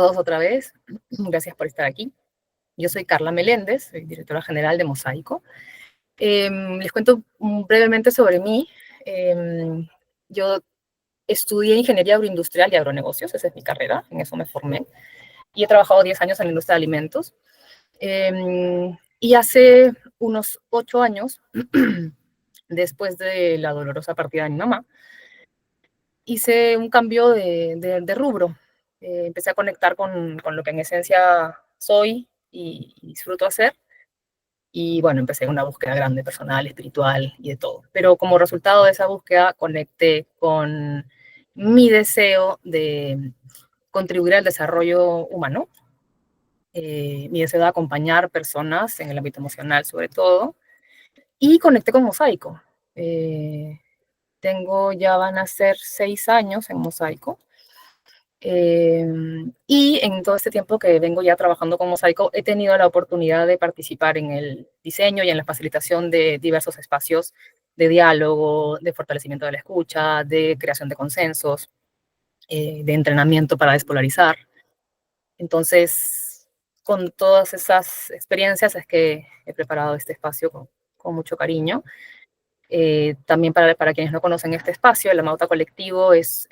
Todos otra vez, gracias por estar aquí. Yo soy Carla Meléndez, soy directora general de Mosaico. Les cuento brevemente sobre mí. Yo estudié Ingeniería Agroindustrial y Agronegocios, esa es mi carrera, en eso me formé. Y he trabajado 10 años en la industria de alimentos. Y hace unos 8 años, después de la dolorosa partida de mi mamá, hice un cambio de rubro. Empecé a conectar con lo que en esencia soy y disfruto hacer. Y bueno, empecé una búsqueda grande, personal, espiritual y de todo. Pero como resultado de esa búsqueda, conecté con mi deseo de contribuir al desarrollo humano, mi deseo de acompañar personas en el ámbito emocional sobre todo, y conecté con Mosaico. Ya van a ser 6 años en Mosaico. Y en todo este tiempo que vengo ya trabajando con Mosaico, he tenido la oportunidad de participar en el diseño y en la facilitación de diversos espacios de diálogo, de fortalecimiento de la escucha, de creación de consensos, de entrenamiento para despolarizar. Entonces, con todas esas experiencias es que he preparado este espacio con mucho cariño. También para quienes no conocen este espacio, el Amauta Colectivo es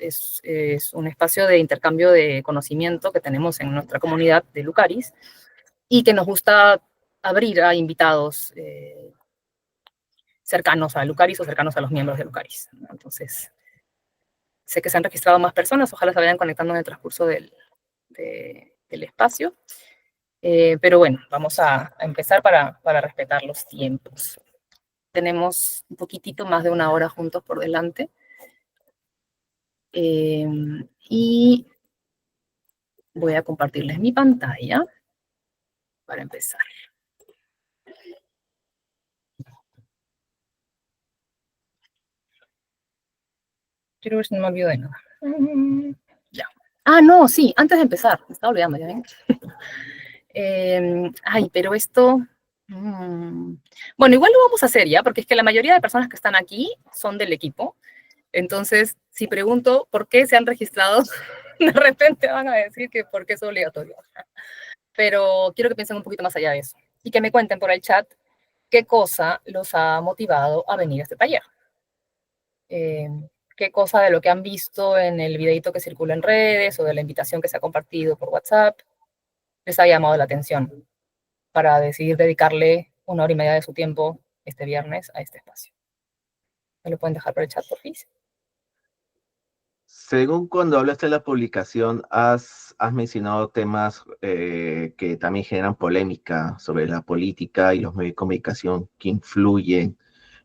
un espacio de intercambio de conocimiento que tenemos en nuestra comunidad de Lucaris y que nos gusta abrir a invitados cercanos a Lucaris o cercanos a los miembros de Lucaris. Entonces, sé que se han registrado más personas, ojalá se vayan conectando en el transcurso del espacio. Pero bueno, vamos a empezar para respetar los tiempos. Tenemos un poquitito más de 1 hora juntos por delante. Y voy a compartirles mi pantalla para empezar. Quiero ver si no me olvido de nada. Ya. Ah, no, sí, antes de empezar, me estaba olvidando, ¿ya ven? Pero esto... Bueno, igual lo vamos a hacer ya, porque es que la mayoría de personas que están aquí son del equipo. Entonces, si pregunto por qué se han registrado, de repente van a decir que porque es obligatorio. Pero quiero que piensen un poquito más allá de eso y que me cuenten por el chat qué cosa los ha motivado a venir a este taller. Qué cosa de lo que han visto en el videito que circula en redes o de la invitación que se ha compartido por WhatsApp les ha llamado la atención para decidir dedicarle 1 hora y media de su tiempo este viernes a este espacio. ¿Me lo pueden dejar por el chat, por favor? Según cuando hablaste de la publicación, has mencionado temas que también generan polémica sobre la política y los medios de comunicación que influyen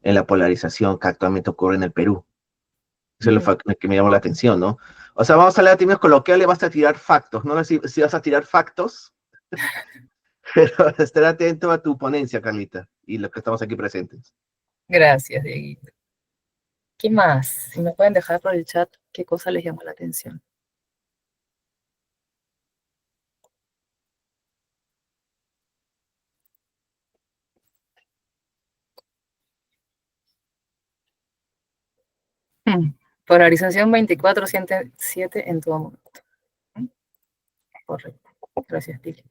en la polarización que actualmente ocurre en el Perú. Eso es lo que me llamó la atención, ¿no? O sea, vamos a hablar de términos coloquiales, vas a tirar factos, no sé si vas a tirar factos, pero estar atento a tu ponencia, Carlita, y los que estamos aquí presentes. Gracias, Dieguito. ¿Qué más? Si me pueden dejar por el chat, ¿qué cosa les llamó la atención? Polarización 24/7 en todo momento. Correcto. Gracias, Pili.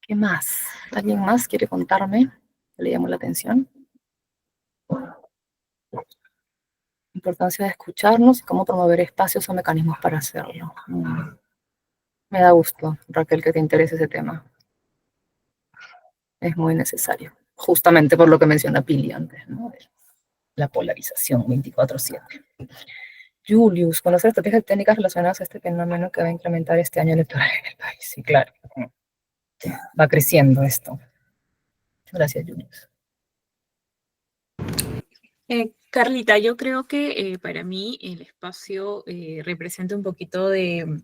¿Qué más? ¿Alguien más quiere contarme? ¿Le llamó la atención? Importancia de escucharnos y cómo promover espacios o mecanismos para hacerlo. Me da gusto, Raquel, que te interese ese tema. Es muy necesario. Justamente por lo que menciona Pili antes, ¿no? La polarización 24/7. Julius, conocer estrategias técnicas relacionadas a este fenómeno que va a incrementar este año electoral en el país. Sí, claro. Va creciendo esto. Gracias, Julius. Carlita, yo creo que para mí el espacio representa un poquito de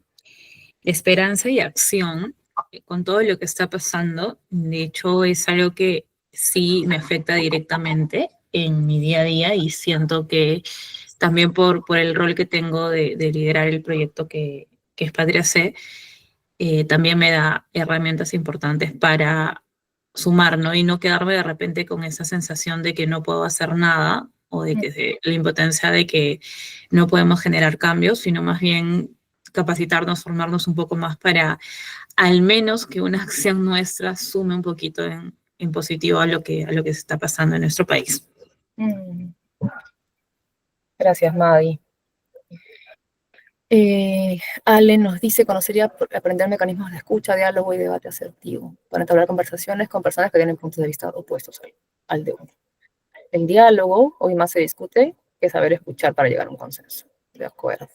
esperanza y acción con todo lo que está pasando. De hecho, es algo que sí me afecta directamente en mi día a día y siento que también por el rol que tengo de liderar el proyecto que es Patria C, también me da herramientas importantes para sumar, ¿no? Y no quedarme de repente con esa sensación de que no puedo hacer nada o de que la impotencia de que no podemos generar cambios, sino más bien capacitarnos, formarnos un poco más para al menos que una acción nuestra sume un poquito en positivo a lo que se está pasando en nuestro país. Gracias, Maddie. Ale nos dice, conocería aprender mecanismos de escucha, diálogo y debate asertivo para entablar conversaciones con personas que tienen puntos de vista opuestos al de uno. El diálogo, hoy más se discute, que saber escuchar para llegar a un consenso. De acuerdo.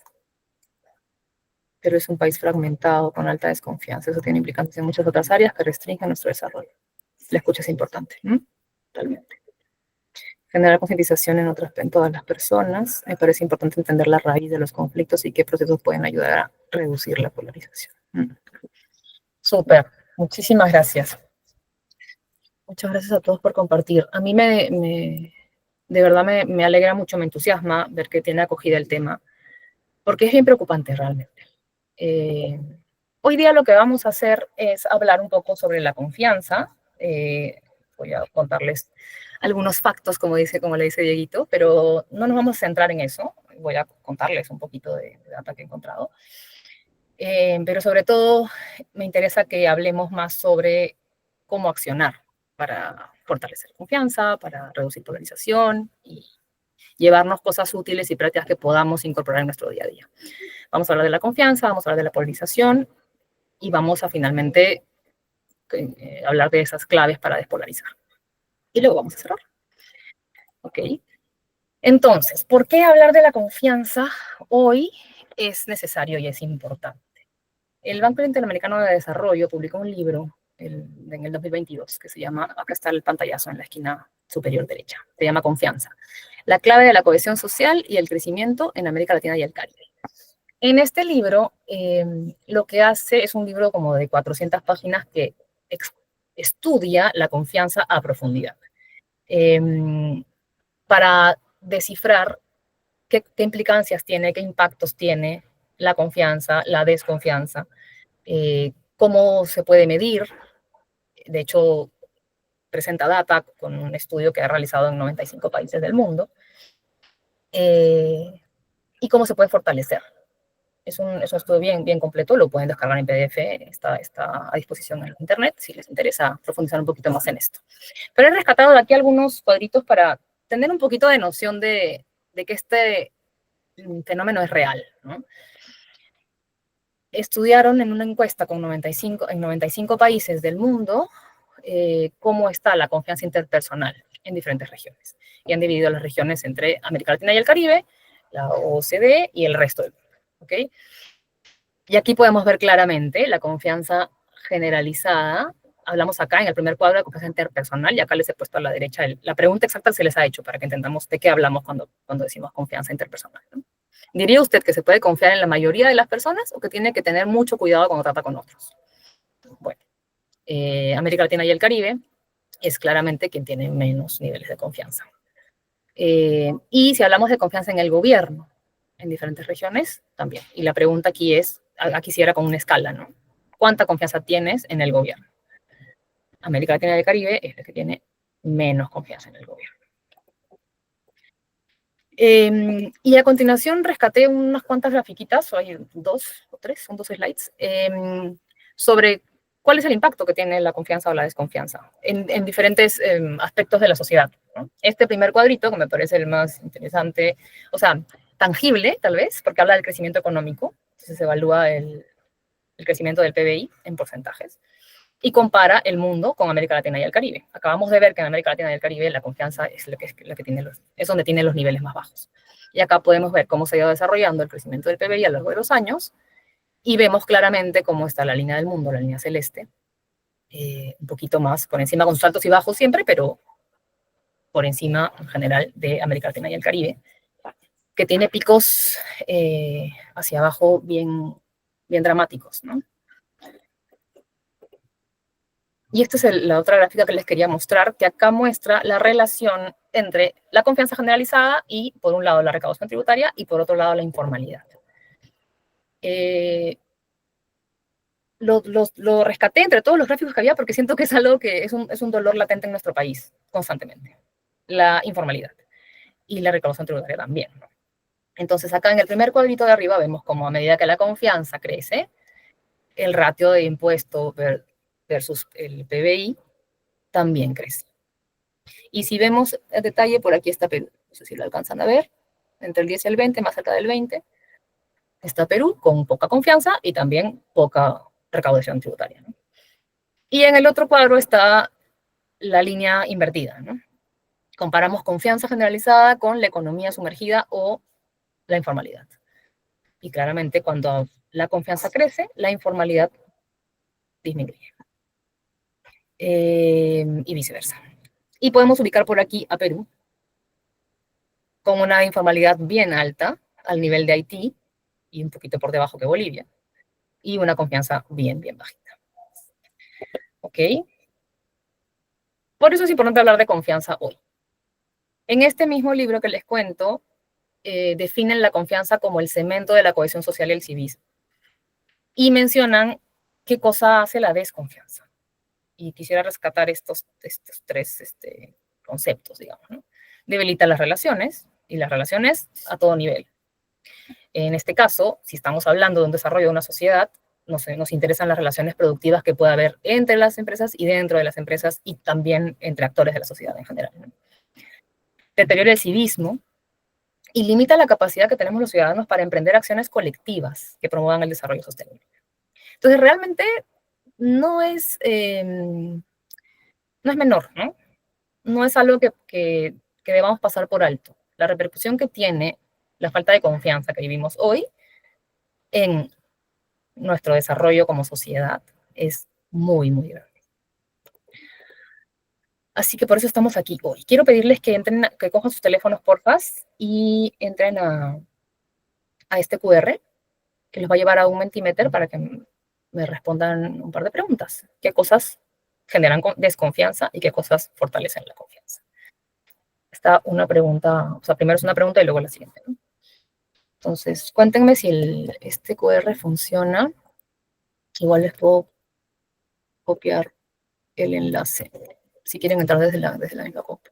Pero es un país fragmentado, con alta desconfianza. Eso tiene implicancias en muchas otras áreas que restringen nuestro desarrollo. La escucha es importante, ¿no? Totalmente. Generar concientización en todas las personas. Me parece importante entender la raíz de los conflictos y qué procesos pueden ayudar a reducir la polarización. Súper. Muchísimas gracias. Muchas gracias a todos por compartir. A mí de verdad me alegra mucho, me entusiasma ver que tiene acogida el tema, porque es bien preocupante realmente. Hoy día lo que vamos a hacer es hablar un poco sobre la confianza. Voy a contarles algunos factos, como le dice Dieguito, pero no nos vamos a centrar en eso. Voy a contarles un poquito de data que he encontrado. Pero sobre todo me interesa que hablemos más sobre cómo accionar para fortalecer confianza, para reducir polarización y llevarnos cosas útiles y prácticas que podamos incorporar en nuestro día a día. Vamos a hablar de la confianza, vamos a hablar de la polarización y vamos a finalmente hablar de esas claves para despolarizar. Y luego vamos a cerrar. Ok. Entonces, ¿por qué hablar de la confianza hoy es necesario y es importante? El Banco Interamericano de Desarrollo publicó un libro en el 2022 que se llama, acá está el pantallazo en la esquina superior derecha, se llama Confianza, la clave de la cohesión social y el crecimiento en América Latina y el Caribe. En este libro, lo que hace es un libro como de 400 páginas que estudia la confianza a profundidad para descifrar qué implicancias tiene, qué impactos tiene la confianza, la desconfianza, cómo se puede medir. De hecho, presenta data con un estudio que ha realizado en 95 países del mundo, y cómo se puede fortalecer. Es un estudio bien completo, lo pueden descargar en PDF, está a disposición en internet, si les interesa profundizar un poquito más en esto. Pero he rescatado de aquí algunos cuadritos para tener un poquito de noción de que este fenómeno es real, ¿no? Estudiaron en una encuesta en 95 países del mundo cómo está la confianza interpersonal en diferentes regiones. Y han dividido las regiones entre América Latina y el Caribe, la OCDE y el resto del mundo. ¿Okay? Y aquí podemos ver claramente la confianza generalizada. Hablamos acá en el primer cuadro de confianza interpersonal y acá les he puesto a la derecha la pregunta exacta que se les ha hecho para que entendamos de qué hablamos cuando decimos confianza interpersonal, ¿no? ¿Diría usted que se puede confiar en la mayoría de las personas o que tiene que tener mucho cuidado cuando trata con otros? Bueno, América Latina y el Caribe es claramente quien tiene menos niveles de confianza. Y si hablamos de confianza en el gobierno, en diferentes regiones, también. Y la pregunta aquí sí era con una escala, ¿no? ¿Cuánta confianza tienes en el gobierno? América Latina y el Caribe es la que tiene menos confianza en el gobierno. Y a continuación rescaté unas cuantas grafiquitas, hay 2 o 3, son 2 slides, sobre cuál es el impacto que tiene la confianza o la desconfianza en diferentes aspectos de la sociedad, ¿no? Este primer cuadrito, que me parece el más interesante, o sea, tangible tal vez, porque habla del crecimiento económico, entonces se evalúa el crecimiento del PBI en porcentajes, y compara el mundo con América Latina y el Caribe. Acabamos de ver que en América Latina y el Caribe la confianza es donde tiene los niveles más bajos. Y acá podemos ver cómo se ha ido desarrollando el crecimiento del PBI a lo largo de los años, y vemos claramente cómo está la línea del mundo, la línea celeste, un poquito más por encima, con sus altos y bajos siempre, pero por encima en general de América Latina y el Caribe, que tiene picos hacia abajo bien dramáticos, ¿no? Y esta es la otra gráfica que les quería mostrar, que acá muestra la relación entre la confianza generalizada y, por un lado, la recaudación tributaria y, por otro lado, la informalidad. Lo rescaté entre todos los gráficos que había porque siento que es algo que es un dolor latente en nuestro país, constantemente. La informalidad. y la recaudación tributaria también, ¿no? Entonces, acá en el primer cuadrito de arriba vemos como a medida que la confianza crece, el ratio de impuesto versus el PBI también crece. Y si vemos el detalle, por aquí está Perú. No sé si lo alcanzan a ver. Entre el 10 y el 20, más cerca del 20, está Perú con poca confianza y también poca recaudación tributaria, ¿no? Y en el otro cuadro está la línea invertida, ¿no? Comparamos confianza generalizada con la economía sumergida o la informalidad. Y claramente cuando la confianza crece, la informalidad disminuye. Y viceversa. Y podemos ubicar por aquí a Perú con una informalidad bien alta, al nivel de Haití, y un poquito por debajo que Bolivia, y una confianza bien, bien bajita. ¿Ok? Por eso es importante hablar de confianza hoy. En este mismo libro que les cuento, definen la confianza como el cemento de la cohesión social y el civismo. Y mencionan qué cosa hace la desconfianza. Y quisiera rescatar estos tres conceptos, digamos, ¿no? Debilita las relaciones, y las relaciones a todo nivel. En este caso, si estamos hablando de un desarrollo de una sociedad, nos interesan las relaciones productivas que pueda haber entre las empresas y dentro de las empresas y también entre actores de la sociedad en general, ¿no? Deteriora el civismo y limita la capacidad que tenemos los ciudadanos para emprender acciones colectivas que promuevan el desarrollo sostenible. Entonces, realmente no es menor, ¿no? No es algo que debamos pasar por alto. La repercusión que tiene la falta de confianza que vivimos hoy en nuestro desarrollo como sociedad es muy, muy grande. Así que por eso estamos aquí hoy. Quiero pedirles que entren, que cojan sus teléfonos, porfas, y entren a este QR, que los va a llevar a un Mentimeter para que me respondan un par de preguntas. ¿Qué cosas generan desconfianza y qué cosas fortalecen la confianza? Está una pregunta, o sea, primero es una pregunta y luego la siguiente, ¿no? Entonces, cuéntenme si este QR funciona. Igual les puedo copiar el enlace, si quieren entrar desde la misma copia.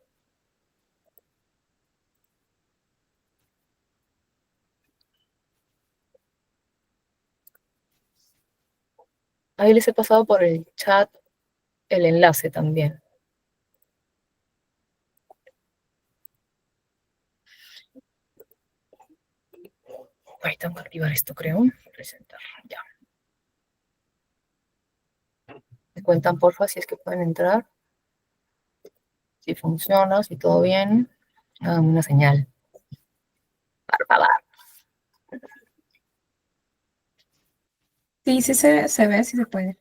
Ahí les he pasado por el chat el enlace también. Ahí tengo que activar esto, creo. Presentar, ya. Me cuentan, porfa, si es que pueden entrar. Si funciona, si todo bien. Hagan una señal. Por favor. Sí, sí se ve, sí se puede.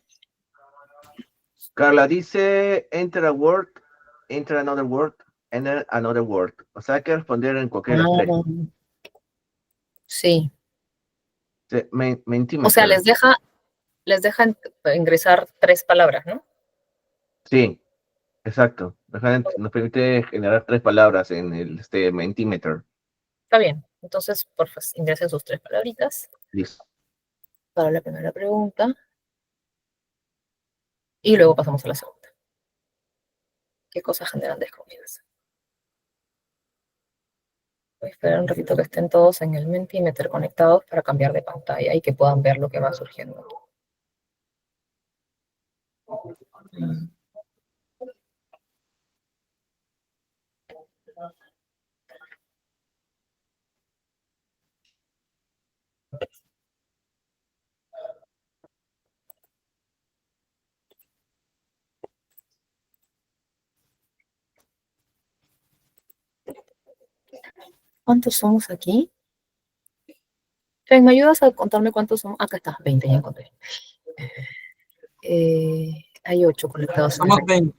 Carla dice, enter a word, enter another word, enter another word. O sea, hay que responder en cualquiera de las tres. Sí. Mentimeter. O sea, les deja ingresar 3 palabras, ¿no? Sí, exacto. Nos permite generar 3 palabras en el Mentimeter. Está bien. Entonces, porfa, ingresen sus 3 palabritas. Listo. Para la primera pregunta. Y luego pasamos a la segunda. ¿Qué cosas generan desconfianza? Voy a esperar un ratito que estén todos en el Mentimeter conectados para cambiar de pantalla y que puedan ver lo que va surgiendo. ¿Cuántos somos aquí? Fen, ¿me ayudas a contarme cuántos somos? Acá está, 20, ya encontré. Hay 8 conectados. Somos 20.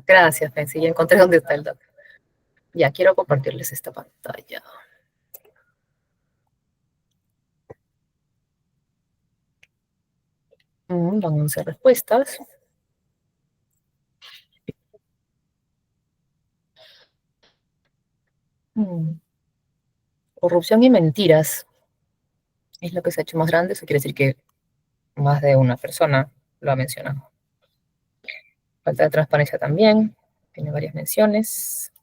Gracias, Fen, sí, ya encontré dónde está el dato. Ya, quiero compartirles esta pantalla. Van 11 respuestas. Corrupción y mentiras es lo que se ha hecho más grande. Eso quiere decir que más de una persona lo ha mencionado. Falta de transparencia también, tiene varias menciones.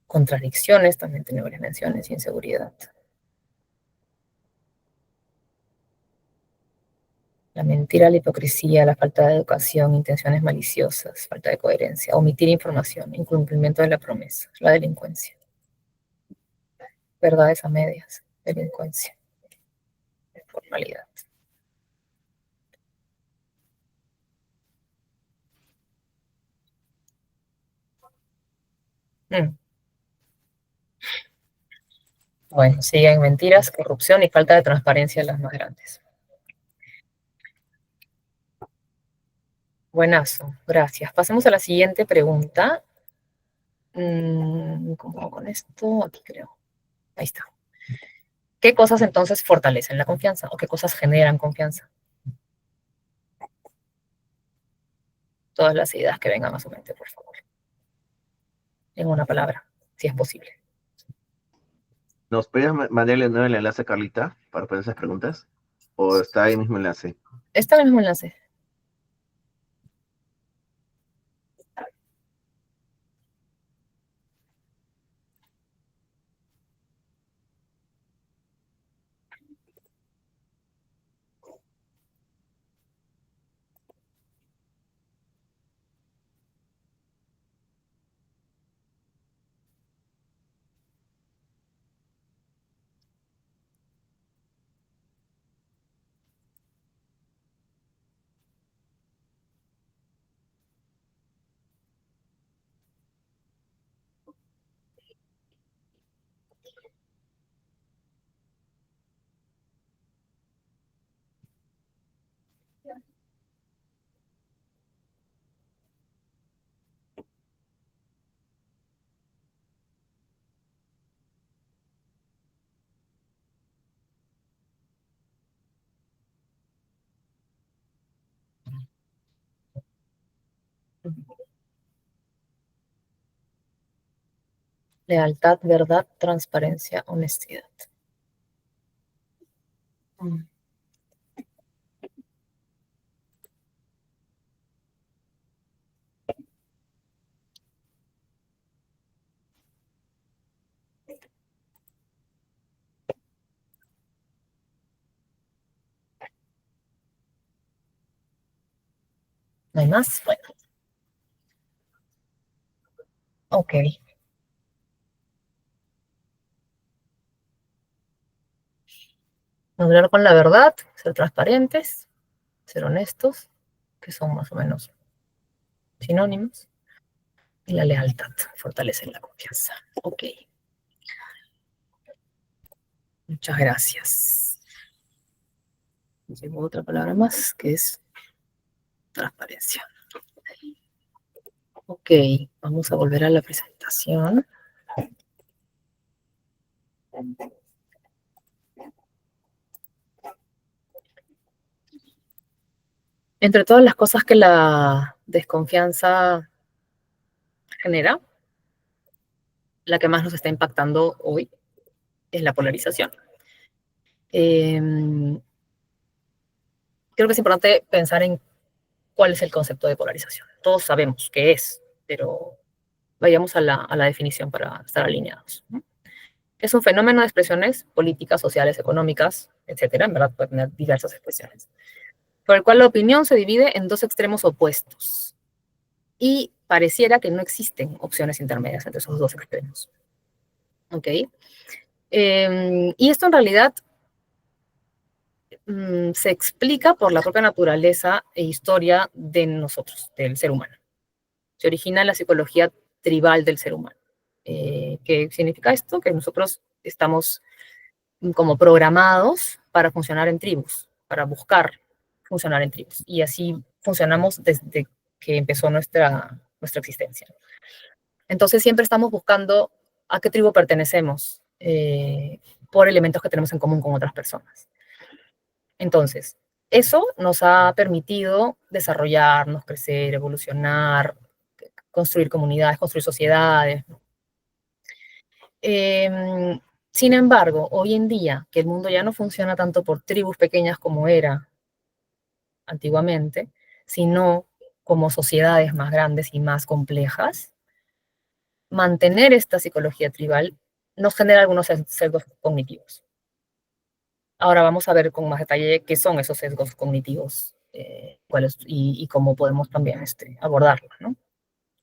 contradicciones, también tiene varias menciones, y inseguridad. La mentira, la hipocresía, la falta de educación, intenciones maliciosas, falta de coherencia, omitir información, incumplimiento de la promesa, la delincuencia. Verdades a medias, delincuencia, formalidad. Bueno, siguen mentiras, corrupción y falta de transparencia las más grandes. Buenazo, gracias. Pasemos a la siguiente pregunta. ¿Cómo hago con esto? Aquí creo. Ahí está. ¿Qué cosas entonces fortalecen la confianza o qué cosas generan confianza? Todas las ideas que vengan a su mente, por favor. En una palabra, si es posible. ¿Nos puedes mandarle de nuevo el enlace a Carlita para poner esas preguntas? ¿O está ahí mismo el enlace? Está en el mismo enlace. Lealtad, verdad, transparencia, honestidad. ¿No hay más? Bueno. Ok. Hablar con la verdad, ser transparentes, ser honestos, que son más o menos sinónimos. Y la lealtad, fortalece la confianza. Ok. Muchas gracias. Llegó otra palabra más, que es transparencia. Ok, vamos a volver a la presentación. Entre todas las cosas que la desconfianza genera, la que más nos está impactando hoy es la polarización. Creo que es importante pensar en cuál es el concepto de polarización. Todos sabemos qué es, pero vayamos a la definición para estar alineados, ¿no? Es un fenómeno de expresiones políticas, sociales, económicas, etcétera. En verdad puede tener diversas expresiones, por el cual la opinión se divide en dos extremos opuestos y pareciera que no existen opciones intermedias entre esos dos extremos. ¿Ok? Y esto en realidad se explica por la propia naturaleza e historia de nosotros, del ser humano. Se origina en la psicología tribal del ser humano. ¿Qué significa esto? Que nosotros estamos como programados para funcionar en tribus, para buscar funcionar en tribus. Y así funcionamos desde que empezó nuestra existencia. Entonces siempre estamos buscando a qué tribu pertenecemos por elementos que tenemos en común con otras personas. Entonces, eso nos ha permitido desarrollarnos, crecer, evolucionar, construir comunidades, construir sociedades. Sin embargo, hoy en día, que el mundo ya no funciona tanto por tribus pequeñas como era antiguamente, sino como sociedades más grandes y más complejas, mantener esta psicología tribal nos genera algunos sesgos cognitivos. Ahora vamos a ver con más detalle qué son esos sesgos cognitivos cuáles, y cómo podemos también abordarlos, ¿no?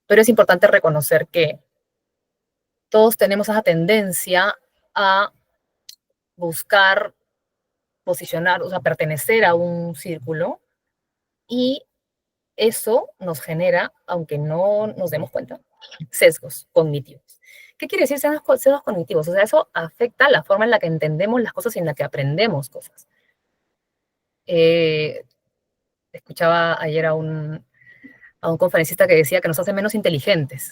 Pero es importante reconocer que todos tenemos esa tendencia a buscar posicionar, o sea, pertenecer a un círculo, y eso nos genera, aunque no nos demos cuenta, sesgos cognitivos. ¿Qué quiere decir sesgos cognitivos? O sea, eso afecta la forma en la que entendemos las cosas y en la que aprendemos cosas. Escuchaba ayer a un conferencista que decía que nos hace menos inteligentes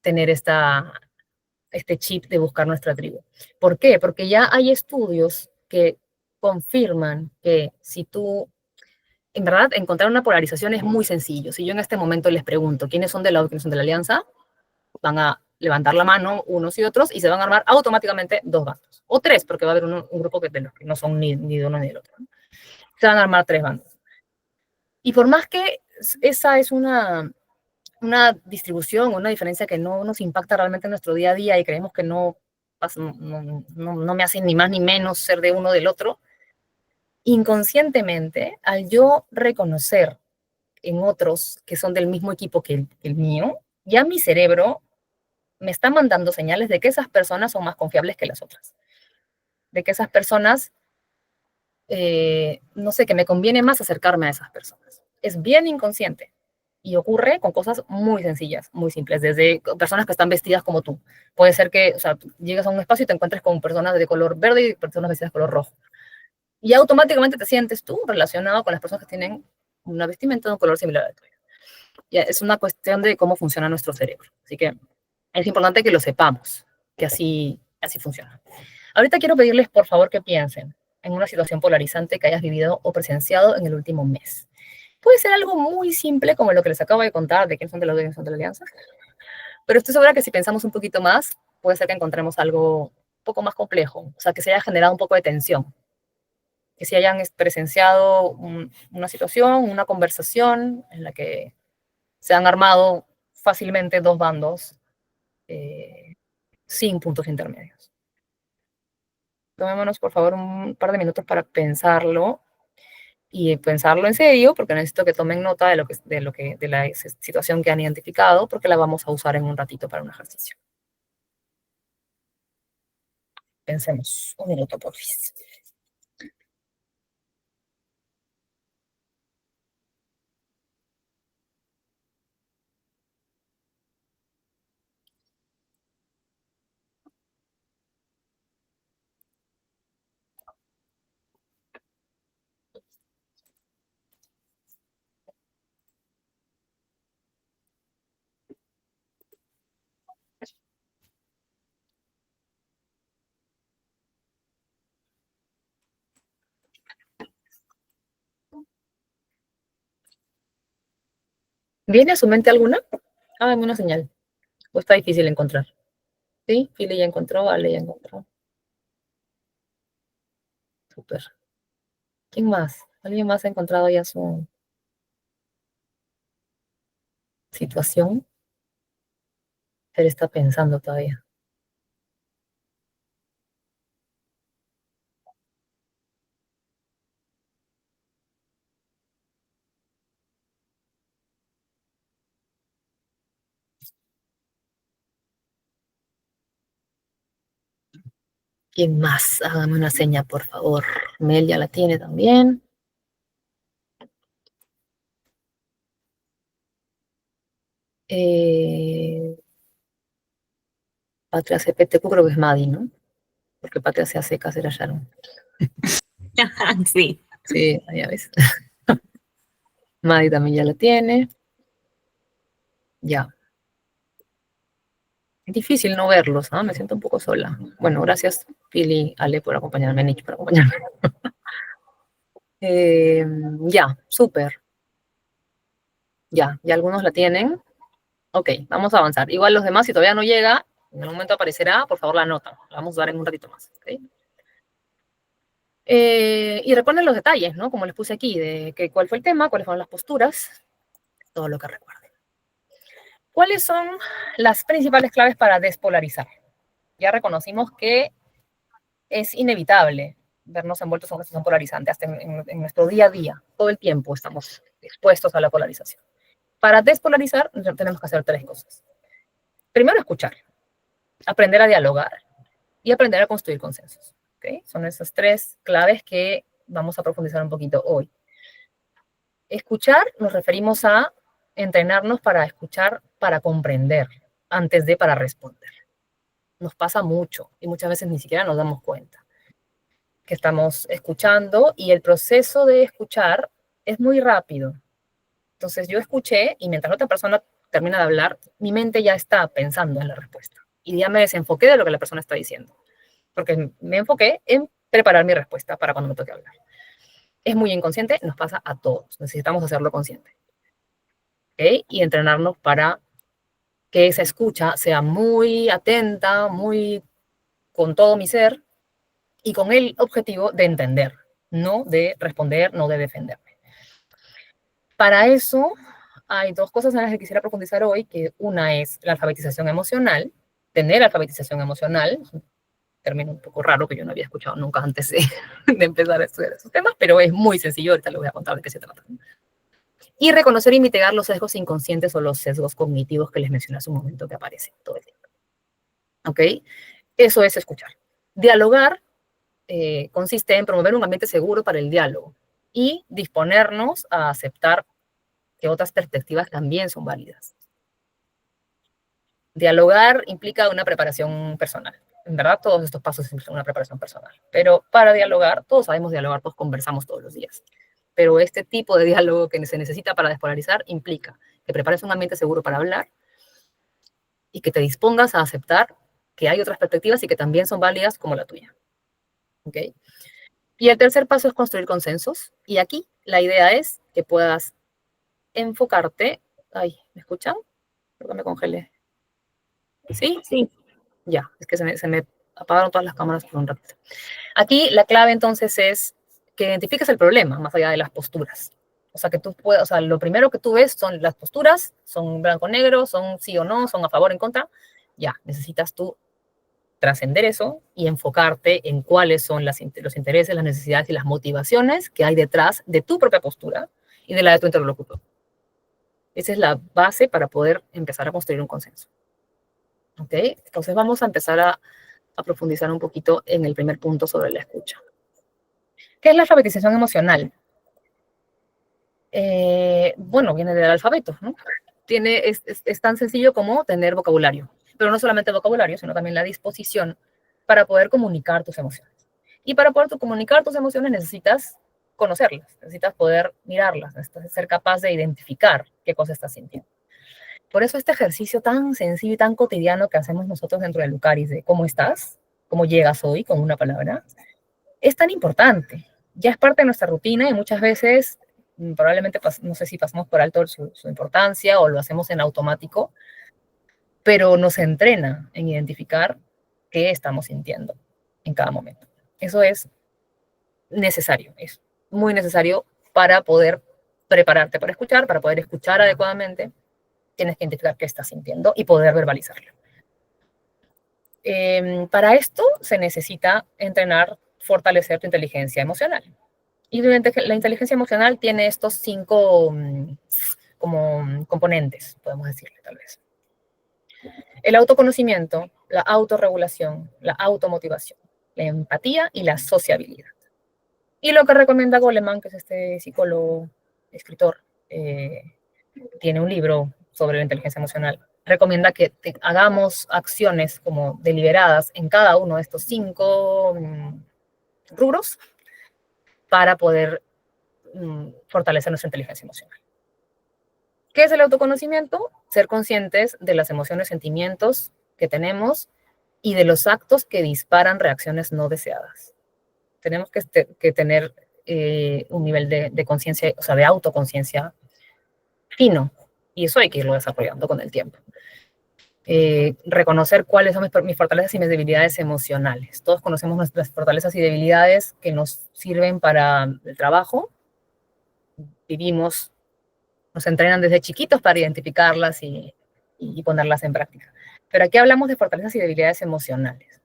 tener este chip de buscar nuestra tribu. ¿Por qué? Porque ya hay estudios que confirman que si tú, en verdad, encontrar una polarización es muy sencillo. Si yo en este momento les pregunto quiénes son de la quiénes son de la alianza, van a levantar la mano unos y otros y se van a armar automáticamente dos bandos. O tres, porque va a haber un grupo de los que no son ni de uno ni del otro, ¿no? Se van a armar tres bandos. Y por más que esa es una distribución, una diferencia que no nos impacta realmente en nuestro día a día y creemos que no me hace ni más ni menos ser de uno del otro, inconscientemente, al yo reconocer en otros que son del mismo equipo que el mío, ya mi cerebro me está mandando señales de que esas personas son más confiables que las otras. De que esas personas, no sé, que me conviene más acercarme a esas personas. Es bien inconsciente. Y ocurre con cosas muy sencillas, muy simples, desde personas que están vestidas como tú. Puede ser que, o sea, tú llegas a un espacio y te encuentres con personas de color verde y personas vestidas de color rojo. Y automáticamente te sientes tú relacionado con las personas que tienen una vestimenta de un color similar al tuyo. Ya, es una cuestión de cómo funciona nuestro cerebro. Así que es importante que lo sepamos, que así funciona. Ahorita quiero pedirles, por favor, que piensen en una situación polarizante que hayas vivido o presenciado en el último mes. Puede ser algo muy simple, como lo que les acabo de contar, de quiénes son de los dos y quiénes son de la alianza, pero estoy segura que si pensamos un poquito más, puede ser que encontremos algo un poco más complejo, o sea, que se haya generado un poco de tensión, que se hayan presenciado una situación, una conversación en la que se han armado fácilmente dos bandos sin puntos intermedios. Tomémonos, por favor, un par de minutos para pensarlo y pensarlo en serio, porque necesito que tomen nota de la situación que han identificado, porque la vamos a usar en un ratito para un ejercicio. Pensemos un minuto, por favor. ¿Viene a su mente alguna? Háganme una señal. O está difícil encontrar. ¿Sí? Fili ya encontró, Ale ya encontró. Súper. ¿Quién más? ¿Alguien más ha encontrado ya su situación? Él está pensando todavía. ¿Quién más? Hágame una seña, por favor. Mel ya la tiene también. Patria CPTQ creo que es Madi, ¿no? Porque Patria se hace era Sharon. Sí. Sí, ya ves. Madi también ya la tiene. Ya. Es difícil no verlos, ¿no? Me siento un poco sola. Bueno, gracias, Pili, Ale, por acompañarme, Nietzsche, por acompañarme. Ya, súper. Ya algunos la tienen. Ok, vamos a avanzar. Igual los demás, si todavía no llega, en algún momento aparecerá, por favor la anotan. La vamos a dar en un ratito más. ¿Okay? Y recuerden los detalles, ¿no? Como les puse aquí, de cuál fue el tema, cuáles fueron las posturas, todo lo que recuerden. ¿Cuáles son las principales claves para despolarizar? Ya reconocimos que es inevitable vernos envueltos en una situación polarizante, hasta en nuestro día a día. Todo el tiempo estamos expuestos a la polarización. Para despolarizar, tenemos que hacer 3 cosas. Primero, escuchar, aprender a dialogar y aprender a construir consensos. ¿Okay? Son esas 3 claves que vamos a profundizar un poquito hoy. Escuchar, nos referimos a entrenarnos para escuchar, para comprender, antes de para responder. Nos pasa mucho y muchas veces ni siquiera nos damos cuenta que estamos escuchando, y el proceso de escuchar es muy rápido. Entonces yo escuché y mientras la otra persona termina de hablar, mi mente ya está pensando en la respuesta y ya me desenfoqué de lo que la persona está diciendo, porque me enfoqué en preparar mi respuesta para cuando me toque hablar. Es muy inconsciente, nos pasa a todos, necesitamos hacerlo consciente. ¿Okay? Y entrenarnos para que esa escucha sea muy atenta, muy con todo mi ser, y con el objetivo de entender, no de responder, no de defenderme. Para eso hay 2 cosas en las que quisiera profundizar hoy, que una es la alfabetización emocional, tener alfabetización emocional, un término un poco raro que yo no había escuchado nunca antes de empezar a estudiar esos temas, pero es muy sencillo, ahorita les voy a contar de qué se trata. Y reconocer y mitigar los sesgos inconscientes o los sesgos cognitivos que les mencioné hace un momento, que aparecen todo el tiempo. ¿Ok? Eso es escuchar. Dialogar consiste en promover un ambiente seguro para el diálogo y disponernos a aceptar que otras perspectivas también son válidas. Dialogar implica una preparación personal. En verdad, todos estos pasos implican una preparación personal. Pero para dialogar, todos sabemos dialogar, todos conversamos todos los días. Pero este tipo de diálogo que se necesita para despolarizar implica que prepares un ambiente seguro para hablar y que te dispongas a aceptar que hay otras perspectivas y que también son válidas como la tuya. ¿Ok? Y el tercer paso es construir consensos. Y aquí la idea es que puedas enfocarte. Ay, ¿me escuchan? Creo que me congelé. ¿Sí? Sí. Ya, es que se me apagaron todas las cámaras por un ratito. Aquí la clave entonces es que identifiques el problema más allá de las posturas. O sea, que tú puedas, o sea, lo primero que tú ves son las posturas, son blanco-negro, son sí o no, son a favor o en contra. Ya, necesitas tú trascender eso y enfocarte en cuáles son los intereses, las necesidades y las motivaciones que hay detrás de tu propia postura y de la de tu interlocutor. Esa es la base para poder empezar a construir un consenso. ¿Ok? Entonces vamos a empezar a profundizar un poquito en el primer punto sobre la escucha. ¿Qué es la alfabetización emocional? Bueno, viene del alfabeto, ¿no? Es tan sencillo como tener vocabulario, pero no solamente vocabulario, sino también la disposición para poder comunicar tus emociones. Y para poder comunicar tus emociones necesitas conocerlas, necesitas poder mirarlas, necesitas ser capaz de identificar qué cosa estás sintiendo. Por eso este ejercicio tan sencillo y tan cotidiano que hacemos nosotros dentro de Lucaris, de cómo estás, cómo llegas hoy con una palabra, es tan importante. Ya es parte de nuestra rutina y muchas veces probablemente, no sé si pasamos por alto su importancia o lo hacemos en automático, pero nos entrena en identificar qué estamos sintiendo en cada momento. Eso es necesario, es muy necesario para poder prepararte para escuchar, para poder escuchar adecuadamente. Tienes que identificar qué estás sintiendo y poder verbalizarlo. Para esto se necesita entrenar, fortalecer tu inteligencia emocional. Y la inteligencia emocional tiene estos 5 como componentes, podemos decirle tal vez. El autoconocimiento, la autorregulación, la automotivación, la empatía y la sociabilidad. Y lo que recomienda Goleman, que es este psicólogo, escritor, tiene un libro sobre la inteligencia emocional, recomienda que hagamos acciones como deliberadas en cada uno de estos 5 rubros para poder fortalecer nuestra inteligencia emocional. ¿Qué es el autoconocimiento? Ser conscientes de las emociones, sentimientos que tenemos y de los actos que disparan reacciones no deseadas. Tenemos que tener un nivel de conciencia, o sea, de autoconciencia fino, y eso hay que irlo desarrollando con el tiempo. Reconocer cuáles son mis fortalezas y mis debilidades emocionales. Todos conocemos nuestras fortalezas y debilidades que nos sirven para el trabajo. Nos entrenan desde chiquitos para identificarlas y y ponerlas en práctica. Pero aquí hablamos de fortalezas y debilidades emocionales.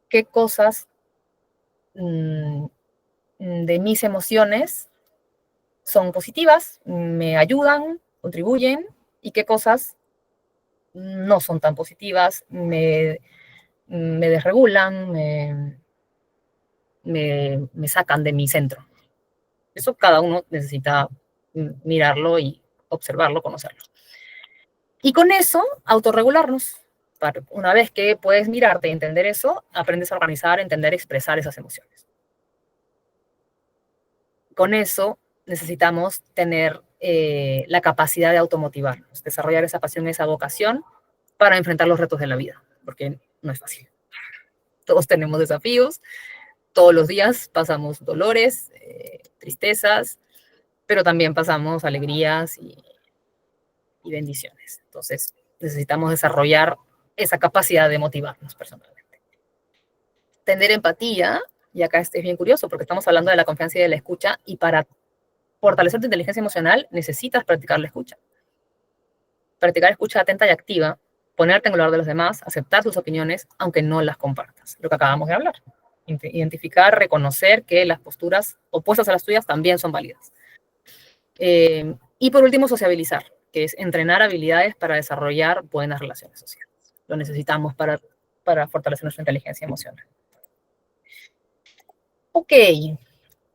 ¿Qué cosas de mis emociones son positivas, me ayudan, contribuyen, y qué cosas no son tan positivas, me desregulan, me sacan de mi centro? Eso cada uno necesita mirarlo y observarlo, conocerlo. Y con eso, autorregularnos. Una vez que puedes mirarte y entender eso, aprendes a organizar, entender, expresar esas emociones. Con eso necesitamos tener la capacidad de automotivarnos, desarrollar esa pasión, esa vocación para enfrentar los retos de la vida, porque no es fácil. Todos tenemos desafíos, todos los días pasamos dolores, tristezas, pero también pasamos alegrías y bendiciones. Entonces, necesitamos desarrollar esa capacidad de motivarnos personalmente. Tener empatía, y acá es bien curioso porque estamos hablando de la confianza y de la escucha, y para fortalecer tu inteligencia emocional necesitas practicar la escucha. Practicar escucha atenta y activa, ponerte en el lugar de los demás, aceptar sus opiniones, aunque no las compartas. Lo que acabamos de hablar. Identificar, reconocer que las posturas opuestas a las tuyas también son válidas. Y por último, sociabilizar, que es entrenar habilidades para desarrollar buenas relaciones sociales. Lo necesitamos para fortalecer nuestra inteligencia emocional. Ok,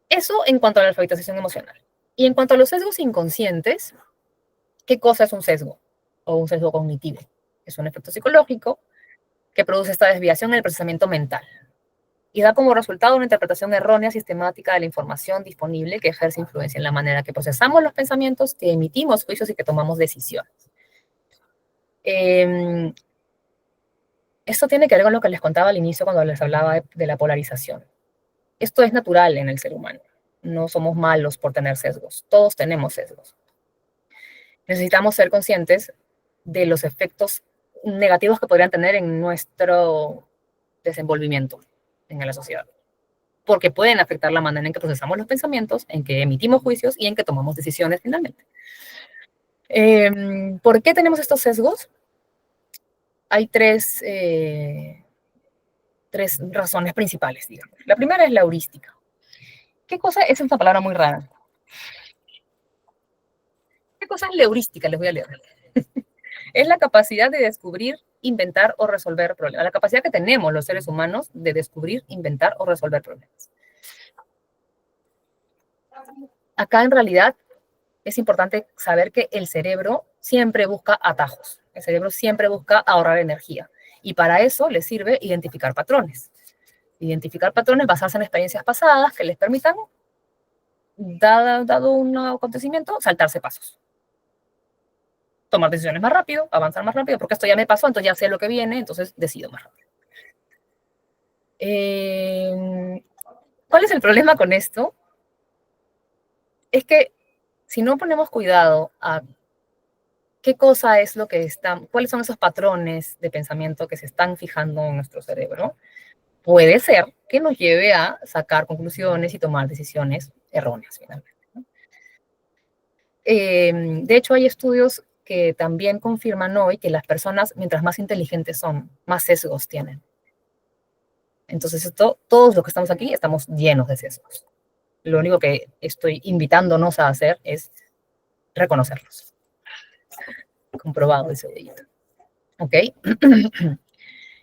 eso en cuanto a la alfabetización emocional. Y en cuanto a los sesgos inconscientes, ¿qué cosa es un sesgo? O un sesgo cognitivo. Es un efecto psicológico que produce esta desviación en el procesamiento mental y da como resultado una interpretación errónea sistemática de la información disponible que ejerce influencia en la manera que procesamos los pensamientos, que emitimos juicios y que tomamos decisiones. Esto tiene que ver con lo que les contaba al inicio cuando les hablaba de la polarización. Esto es natural en el ser humano. No somos malos por tener sesgos. Todos tenemos sesgos. Necesitamos ser conscientes de los efectos negativos que podrían tener en nuestro desenvolvimiento en la sociedad, porque pueden afectar la manera en que procesamos los pensamientos, en que emitimos juicios y en que tomamos decisiones finalmente. ¿Por qué tenemos estos sesgos? Hay tres razones principales, digamos. La primera es la heurística. ¿Qué cosa? Esa es una palabra muy rara. ¿Qué cosa es la heurística? Les voy a leer. Es la capacidad de descubrir, inventar o resolver problemas. La capacidad que tenemos los seres humanos de descubrir, inventar o resolver problemas. Acá en realidad es importante saber que el cerebro siempre busca atajos. El cerebro siempre busca ahorrar energía. Y para eso le sirve identificar patrones. Identificar patrones basados en experiencias pasadas que les permitan, dado un acontecimiento, saltarse pasos. Tomar decisiones más rápido, avanzar más rápido, porque esto ya me pasó, entonces ya sé lo que viene, entonces decido más rápido. ¿Cuál es el problema con esto? Es que si no ponemos cuidado a qué cosa es lo que están, cuáles son esos patrones de pensamiento que se están fijando en nuestro cerebro, puede ser que nos lleve a sacar conclusiones y tomar decisiones erróneas finalmente, ¿no? De hecho, hay estudios que también confirman hoy que las personas, mientras más inteligentes son, más sesgos tienen. Entonces, todos los que estamos aquí estamos llenos de sesgos. Lo único que estoy invitándonos a hacer es reconocerlos. Comprobado ese dedito. ¿Ok?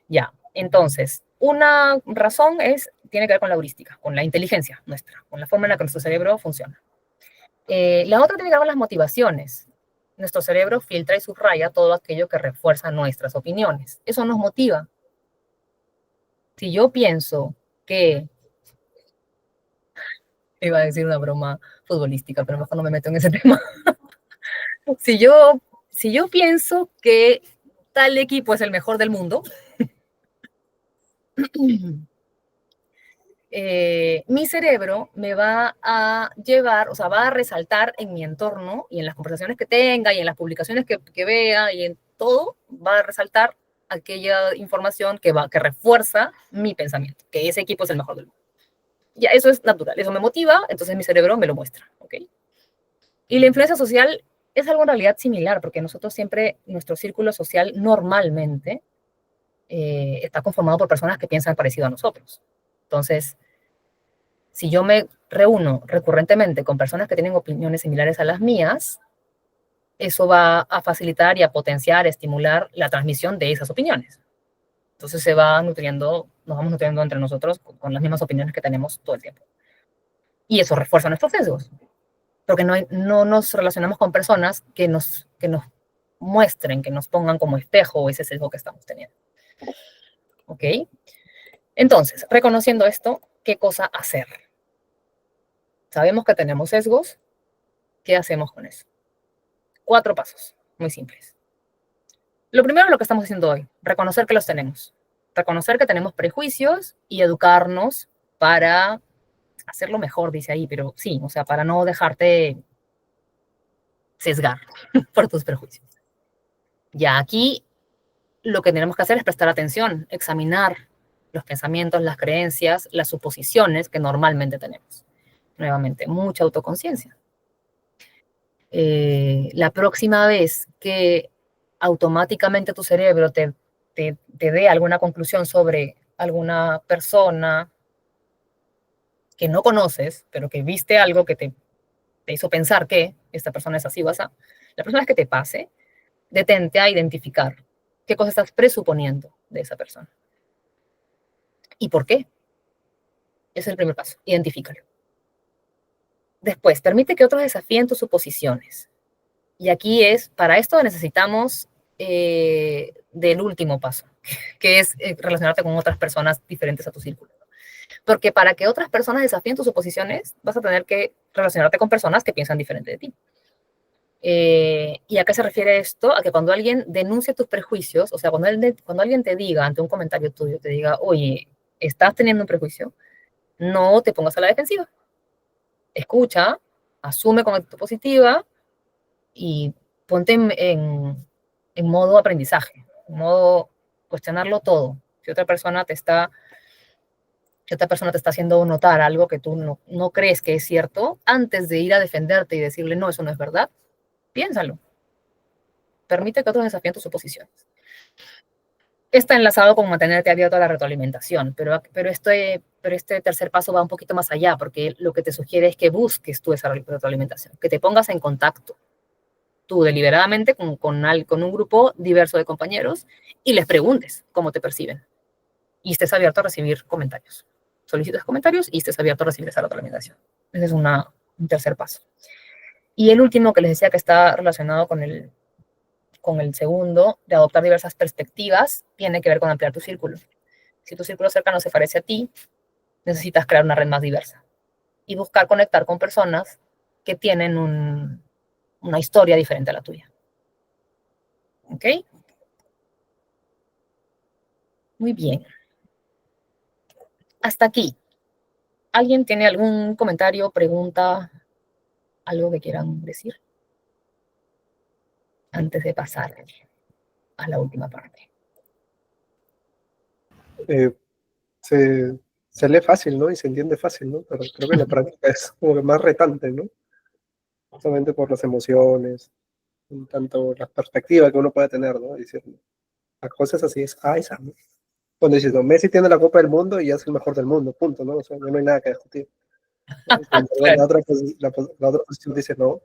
Ya, entonces, una razón tiene que ver con la heurística, con la inteligencia nuestra, con la forma en la que nuestro cerebro funciona. La otra tiene que ver con las motivaciones. Nuestro cerebro filtra y subraya todo aquello que refuerza nuestras opiniones. Eso nos motiva. Si yo pienso que... Iba a decir una broma futbolística, pero mejor no me meto en ese tema. Si yo pienso que tal equipo es el mejor del mundo, mi cerebro me va a llevar, o sea, va a resaltar en mi entorno y en las conversaciones que tenga y en las publicaciones que vea y en todo, va a resaltar aquella información que refuerza mi pensamiento, que ese equipo es el mejor del mundo. Ya, eso es natural, eso me motiva, entonces mi cerebro me lo muestra, ¿ok? Y la influencia social es algo en realidad similar, porque nosotros siempre, nuestro círculo social normalmente está conformado por personas que piensan parecido a nosotros. Entonces, si yo me reúno recurrentemente con personas que tienen opiniones similares a las mías, eso va a facilitar y a potenciar, estimular la transmisión de esas opiniones. Entonces se va nutriendo, nos vamos nutriendo entre nosotros con las mismas opiniones que tenemos todo el tiempo. Y eso refuerza nuestros sesgos, porque no nos relacionamos con personas que nos muestren, que nos pongan como espejo ese sesgo que estamos teniendo. ¿Ok? Entonces, reconociendo esto, ¿qué cosa hacer? Sabemos que tenemos sesgos, ¿qué hacemos con eso? 4 pasos, muy simples. Lo primero es lo que estamos haciendo hoy, reconocer que los tenemos. Reconocer que tenemos prejuicios y educarnos para hacerlo mejor, dice ahí, pero sí, o sea, para no dejarte sesgar por tus prejuicios. Ya aquí lo que tenemos que hacer es prestar atención, examinar los pensamientos, las creencias, las suposiciones que normalmente tenemos. Nuevamente, mucha autoconciencia. La próxima vez que automáticamente tu cerebro te dé alguna conclusión sobre alguna persona que no conoces, pero que viste algo que te hizo pensar que esta persona es así o así, la próxima vez que te pase, detente a identificar qué cosa estás presuponiendo de esa persona. ¿Y por qué? Ese es el primer paso, identifícalo. Después, permite que otros desafíen tus suposiciones. Y aquí para esto necesitamos del último paso, que es relacionarte con otras personas diferentes a tu círculo. Porque para que otras personas desafíen tus suposiciones, vas a tener que relacionarte con personas que piensan diferente de ti. ¿Y a qué se refiere esto? A que cuando alguien denuncie tus prejuicios, o sea, cuando alguien te diga ante un comentario tuyo, te diga, oye, estás teniendo un prejuicio, no te pongas a la defensiva. Escucha, asume con actitud positiva y ponte en modo aprendizaje, en modo cuestionarlo todo. Si otra persona te está haciendo notar algo que tú no crees que es cierto, antes de ir a defenderte y decirle, no, eso no es verdad, piénsalo. Permite que otros desafíen tus suposiciones. Está enlazado con mantenerte abierto a la retroalimentación, pero este tercer paso va un poquito más allá, porque lo que te sugiere es que busques tú esa retroalimentación, que te pongas en contacto tú deliberadamente con un grupo diverso de compañeros y les preguntes cómo te perciben. Y estés abierto a recibir comentarios. Solicitas comentarios y estés abierto a recibir esa retroalimentación. Ese es un tercer paso. Y el último que les decía que está relacionado con el segundo, de adoptar diversas perspectivas, tiene que ver con ampliar tu círculo. Si tu círculo cercano se parece a ti, necesitas crear una red más diversa y buscar conectar con personas que tienen una historia diferente a la tuya. ¿Ok? Muy bien. Hasta aquí. ¿Alguien tiene algún comentario, pregunta, algo que quieran decir? Antes de pasar a la última parte. Se lee fácil, ¿no? Y se entiende fácil, ¿no? Pero creo que la práctica es como que más retante, ¿no? Justamente por las emociones, tanto la perspectiva que uno puede tener, ¿no? Diciendo, las cosas así es, esa, ¿no? Cuando dices, no, Messi tiene la Copa del Mundo y es el mejor del mundo, punto, ¿no? O sea, ya no hay nada que discutir. Claro. La otra posición dice, no,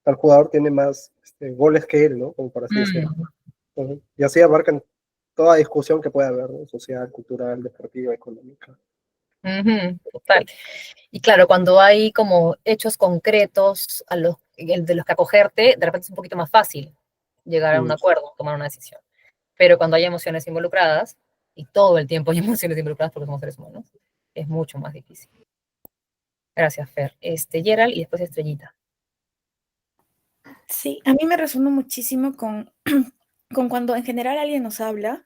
tal jugador tiene más goles que él, ¿no? Como por así decirlo. Entonces, y así abarcan toda discusión que pueda haber, ¿no? Social, cultural, deportiva, económica. Total. Y claro, cuando hay como hechos concretos de los que acogerte, de repente es un poquito más fácil llegar a un acuerdo, tomar una decisión. Pero cuando hay emociones involucradas, y todo el tiempo hay emociones involucradas porque somos seres humanos, es mucho más difícil. Gracias, Fer. Gerald y después Estrellita. Sí, a mí me resuena muchísimo con cuando en general alguien nos habla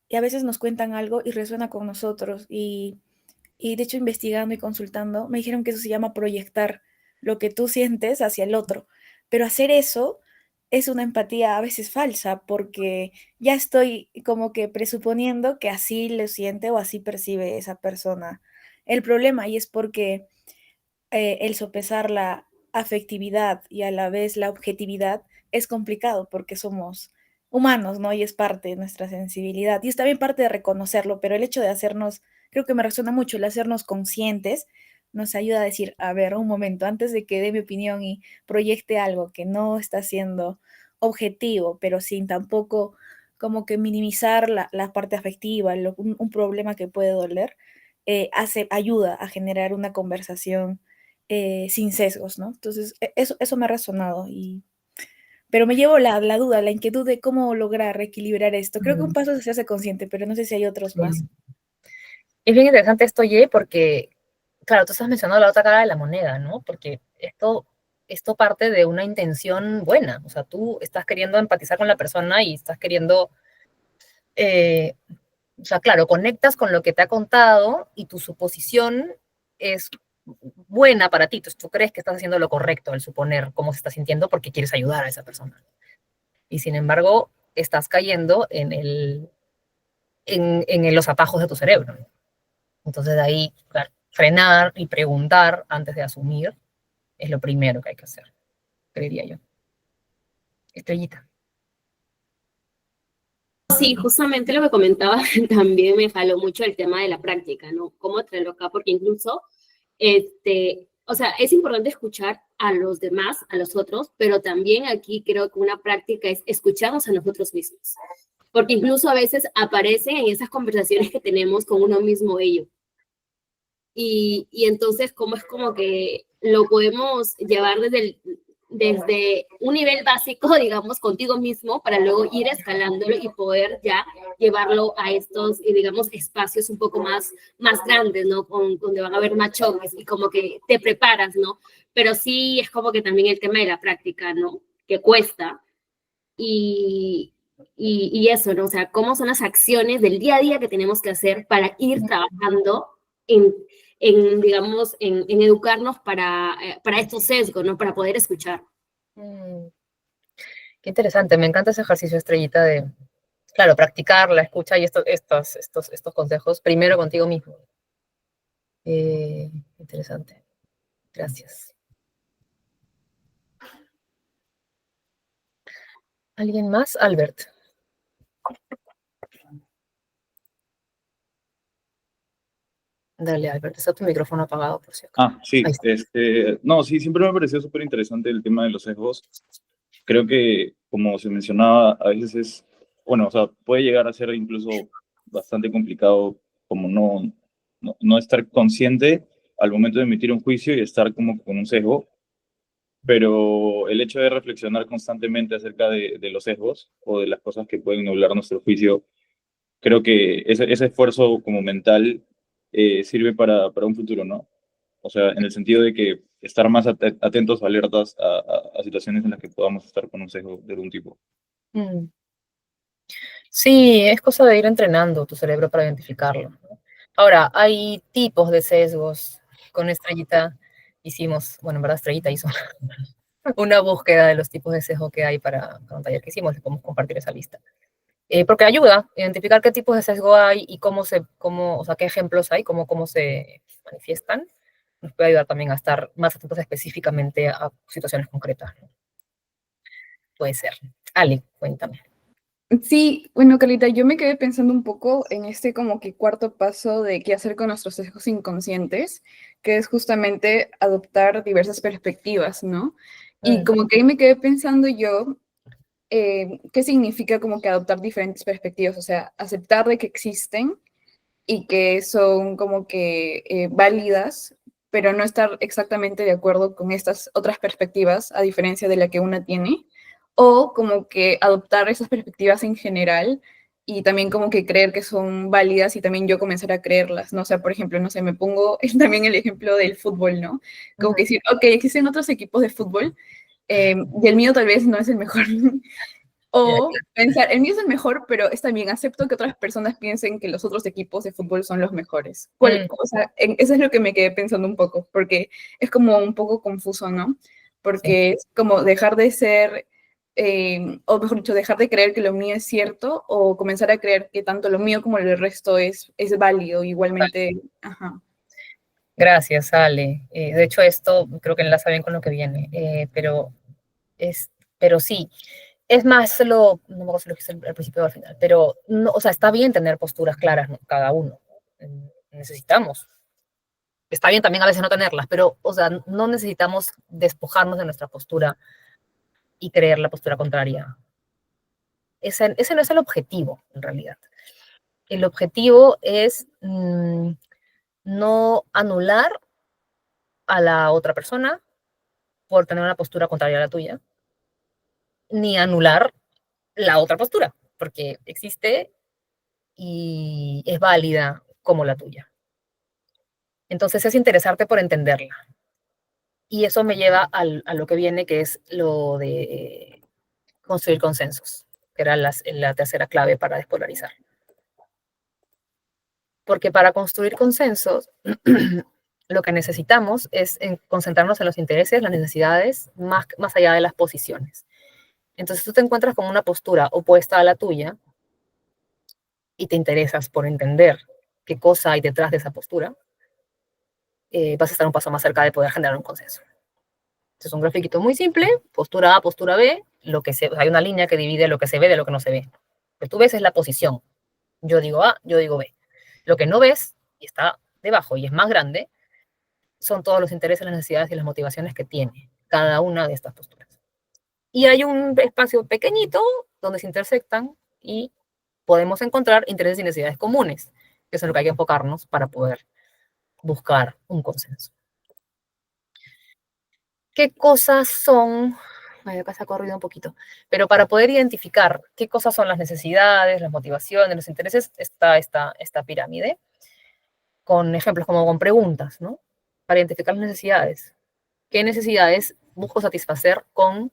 y a veces nos cuentan algo y resuena con nosotros. Y de hecho, investigando y consultando, me dijeron que eso se llama proyectar lo que tú sientes hacia el otro. Pero hacer eso es una empatía a veces falsa, porque ya estoy como que presuponiendo que así lo siente o así percibe esa persona el problema, y es porque el sopesar afectividad y a la vez la objetividad es complicado porque somos humanos, ¿no? Y es parte de nuestra sensibilidad. Y es también parte de reconocerlo, pero el hecho de hacernos, creo que me resuena mucho, el hacernos conscientes nos ayuda a decir, a ver, un momento, antes de que dé mi opinión y proyecte algo que no está siendo objetivo, pero sin tampoco como que minimizar la parte afectiva, un problema que puede doler, ayuda a generar una conversación sin sesgos, ¿no? Entonces, eso me ha resonado, pero me llevo la duda, la inquietud de cómo lograr equilibrar esto. Creo que un paso se hace consciente, pero no sé si hay otros más. Es bien interesante esto, Ye, porque, claro, tú estás mencionando la otra cara de la moneda, ¿no? Porque esto parte de una intención buena. O sea, tú estás queriendo empatizar con la persona y estás queriendo, o sea, claro, conectas con lo que te ha contado y tu suposición es buena para ti. Entonces, tú crees que estás haciendo lo correcto al suponer cómo se está sintiendo porque quieres ayudar a esa persona. Y sin embargo, estás cayendo en los atajos de tu cerebro, ¿no? Entonces, de ahí, claro, frenar y preguntar antes de asumir es lo primero que hay que hacer, creería yo. Estrellita. Sí, justamente lo que comentaba también me jaló mucho el tema de la práctica, ¿no? Cómo traerlo acá, porque incluso, o sea, es importante escuchar a los demás, a los otros, pero también aquí creo que una práctica es escucharnos a nosotros mismos, porque incluso a veces aparecen en esas conversaciones que tenemos con uno mismo ello. Y entonces, ¿cómo es como que lo podemos llevar desde un nivel básico, digamos, contigo mismo, para luego ir escalándolo y poder ya llevarlo a estos, digamos, espacios un poco más grandes, ¿no? Donde van a haber más choques y como que te preparas, ¿no? Pero sí es como que también el tema de la práctica, ¿no? Que cuesta. Y eso, ¿no? O sea, cómo son las acciones del día a día que tenemos que hacer para ir trabajando digamos, en educarnos para estos sesgos, ¿no? Para poder escuchar. Qué interesante, me encanta ese ejercicio, Estrellita, de, claro, practicar la escucha y estos consejos primero contigo mismo. Interesante. Gracias. ¿Alguien más? Albert. Dale, Albert, está tu micrófono apagado, por cierto. Sí, no, sí, siempre me pareció súper interesante el tema de los sesgos. Creo que, como se mencionaba, a veces bueno, o sea, puede llegar a ser incluso bastante complicado como no estar consciente al momento de emitir un juicio y estar como con un sesgo, pero el hecho de reflexionar constantemente acerca de los sesgos o de las cosas que pueden nublar nuestro juicio, creo que ese esfuerzo como mental sirve para un futuro, ¿no? O sea, en el sentido de que estar más atentos, alertas a situaciones en las que podamos estar con un sesgo de algún tipo. Sí, es cosa de ir entrenando tu cerebro para identificarlo, ¿no? Ahora, hay tipos de sesgos. Con Estrellita hicimos, bueno, en verdad Estrellita hizo una búsqueda de los tipos de sesgo que hay para un taller que hicimos, les podemos compartir esa lista. Porque ayuda a identificar qué tipos de sesgo hay y o sea, qué ejemplos hay, cómo se manifiestan. Nos puede ayudar también a estar más atentos específicamente a situaciones concretas, ¿no? Puede ser. Ale, cuéntame. Sí, bueno, Carlita, yo me quedé pensando un poco en este como que cuarto paso de qué hacer con nuestros sesgos inconscientes, que es justamente adoptar diversas perspectivas, ¿no? Y como que ahí me quedé pensando yo, ¿qué significa como que adoptar diferentes perspectivas? O sea, aceptar de que existen y que son como que válidas, pero no estar exactamente de acuerdo con estas otras perspectivas, a diferencia de la que una tiene, o como que adoptar esas perspectivas en general y también como que creer que son válidas y también yo comenzar a creerlas, ¿no? O sea, por ejemplo, no sé, me pongo también el ejemplo del fútbol, ¿no? Como que decir, ok, existen otros equipos de fútbol y el mío tal vez no es el mejor. O pensar, el mío es el mejor, pero está bien, acepto que otras personas piensen que los otros equipos de fútbol son los mejores. O sea, eso es lo que me quedé pensando un poco, porque es como un poco confuso, ¿no? Porque es como dejar de ser, o mejor dicho, dejar de creer que lo mío es cierto, o comenzar a creer que tanto lo mío como el resto es válido, igualmente. Ajá. Gracias, Ale. De hecho, esto creo que enlaza bien con lo que viene, pero sí, es más no me acuerdo si lo dije al principio o al final, pero no, o sea, está bien tener posturas claras, ¿no? Cada uno. Necesitamos. Está bien también a veces no tenerlas, pero, o sea, no necesitamos despojarnos de nuestra postura y creer la postura contraria. Ese no es el objetivo, en realidad. El objetivo es no anular a la otra persona por tener una postura contraria a la tuya, ni anular la otra postura, porque existe y es válida como la tuya. Entonces es interesarte por entenderla. Y eso me lleva a lo que viene, que es lo de construir consensos, que era la tercera clave para despolarizar. Porque para construir consensos, lo que necesitamos es concentrarnos en los intereses, las necesidades, más allá de las posiciones. Entonces tú te encuentras con una postura opuesta a la tuya y te interesas por entender qué cosa hay detrás de esa postura, vas a estar un paso más cerca de poder generar un consenso. Es un grafiquito muy simple, postura A, postura B, hay una línea que divide lo que se ve de lo que no se ve. Lo que tú ves es la posición. Yo digo A, yo digo B. Lo que no ves, y está debajo y es más grande, son todos los intereses, las necesidades y las motivaciones que tiene cada una de estas posturas. Y hay un espacio pequeñito donde se intersectan y podemos encontrar intereses y necesidades comunes, que es en lo que hay que enfocarnos para poder buscar un consenso. ¿Qué cosas son? Acá se ha corrido un poquito, pero para poder identificar qué cosas son las necesidades, las motivaciones, los intereses, está esta pirámide, con ejemplos como con preguntas, ¿no? Para identificar las necesidades. ¿Qué necesidades busco satisfacer con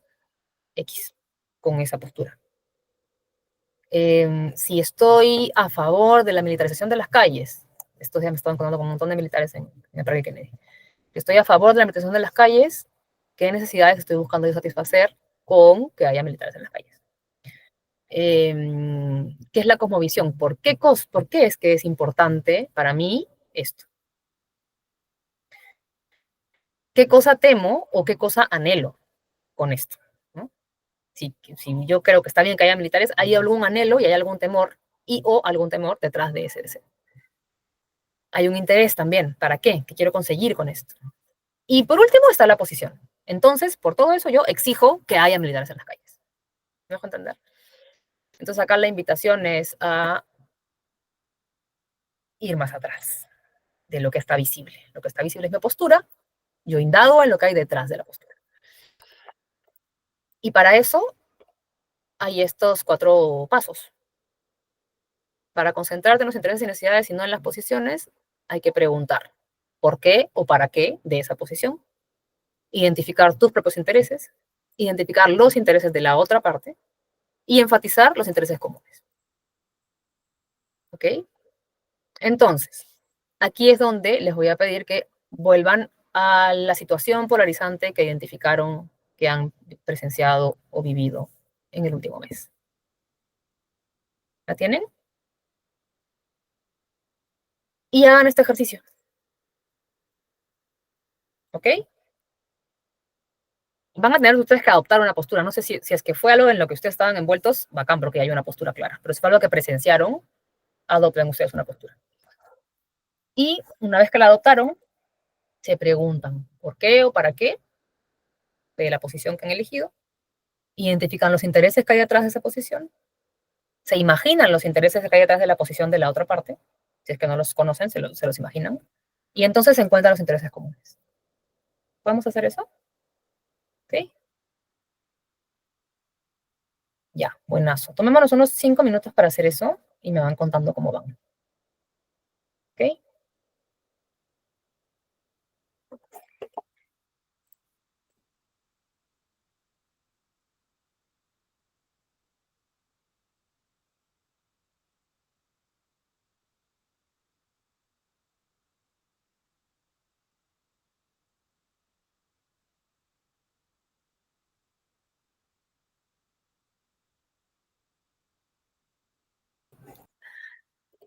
X, con esa postura? Si estoy a favor de la militarización de las calles, estos días me estaba encontrando con un montón de militares en el Parque Kennedy. Si estoy a favor de la militarización de las calles, ¿qué necesidades estoy buscando yo satisfacer con que haya militares en las calles? ¿Qué es la cosmovisión? ¿Por qué es que es importante para mí esto? ¿Qué cosa temo o qué cosa anhelo con esto? ¿No? Si yo creo que está bien que haya militares, hay algún anhelo y hay algún temor o algún temor detrás de ese deseo. Hay un interés también. ¿Para qué? ¿Qué quiero conseguir con esto? Y por último está la posición. Entonces, por todo eso yo exijo que haya militares en las calles. ¿Me dejo entender? Entonces acá la invitación es a ir más atrás de lo que está visible. Lo que está visible es mi postura. Yo indago en lo que hay detrás de la postura. Y para eso hay estos 4 pasos. Para concentrarte en los intereses y necesidades y no en las posiciones, hay que preguntar por qué o para qué de esa posición, identificar tus propios intereses, identificar los intereses de la otra parte y enfatizar los intereses comunes. ¿Ok? Entonces, aquí es donde les voy a pedir que vuelvan a la situación polarizante que identificaron, que han presenciado o vivido en el último mes. ¿La tienen? Y hagan este ejercicio. ¿Ok? Van a tener ustedes que adoptar una postura. No sé si es que fue algo en lo que ustedes estaban envueltos, bacán, porque hay una postura clara. Pero si fue algo que presenciaron, adopten ustedes una postura. Y una vez que la adoptaron, se preguntan por qué o para qué de la posición que han elegido, identifican los intereses que hay detrás de esa posición, se imaginan los intereses que hay detrás de la posición de la otra parte, si es que no los conocen, se los imaginan, y entonces se encuentran los intereses comunes. ¿Podemos hacer eso? ¿Ok? Ya, buenazo. Tomémonos unos 5 minutos para hacer eso y me van contando cómo van. ¿Ok?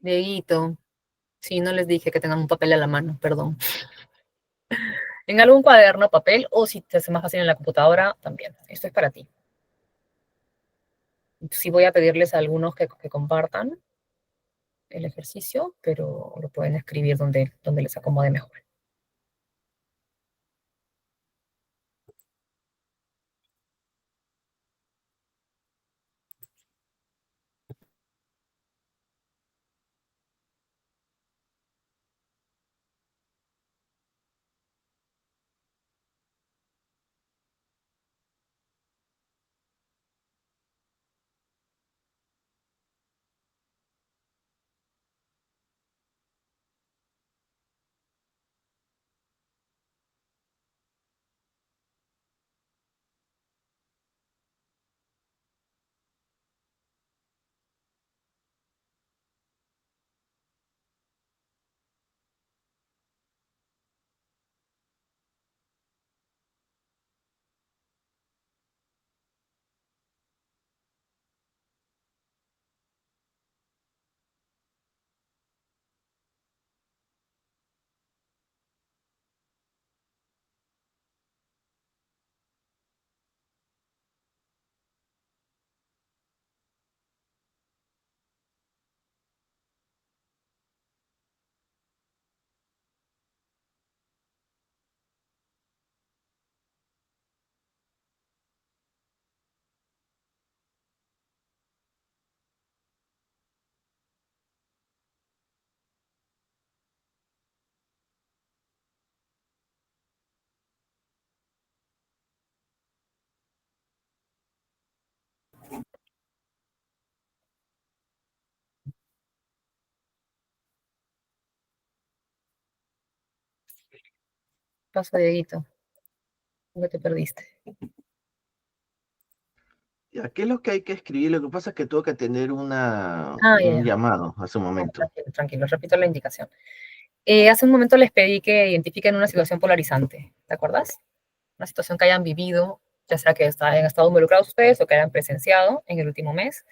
Dieguito, sí, no les dije que tengan un papel a la mano, perdón. en algún cuaderno, papel, o si te hace más fácil en la computadora, también. Esto es para ti. Sí voy a pedirles a algunos que compartan el ejercicio, pero lo pueden escribir donde les acomode mejor. Pasa, Dieguito. ¿Dónde te perdiste? Ya, ¿qué es lo que hay que escribir? Lo que pasa es que tuve que tener Ah, ya, un ya. llamado hace un momento. Tranquilo, tranquilo, repito la indicación. Hace un momento les pedí que identifiquen una situación polarizante, ¿te acuerdas? Una situación que hayan vivido, ya sea que hayan estado involucrados ustedes o que hayan presenciado en el último mes,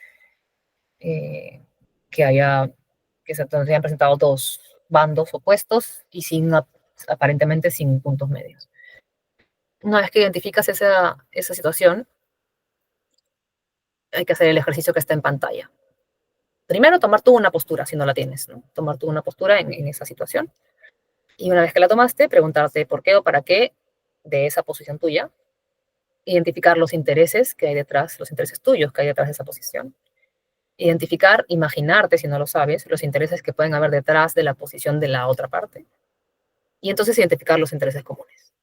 eh, que haya, donde se hayan presentado dos bandos opuestos y aparentemente sin puntos medios. Una vez que identificas esa situación, hay que hacer el ejercicio que está en pantalla. Primero, tomar tú una postura, si no la tienes, ¿no? Tomar tú una postura en esa situación. Y una vez que la tomaste, preguntarte por qué o para qué de esa posición tuya, identificar los intereses que hay detrás, los intereses tuyos que hay detrás de esa posición. Identificar, imaginarte, si no lo sabes, los intereses que pueden haber detrás de la posición de la otra parte. Y entonces identificar los intereses comunes.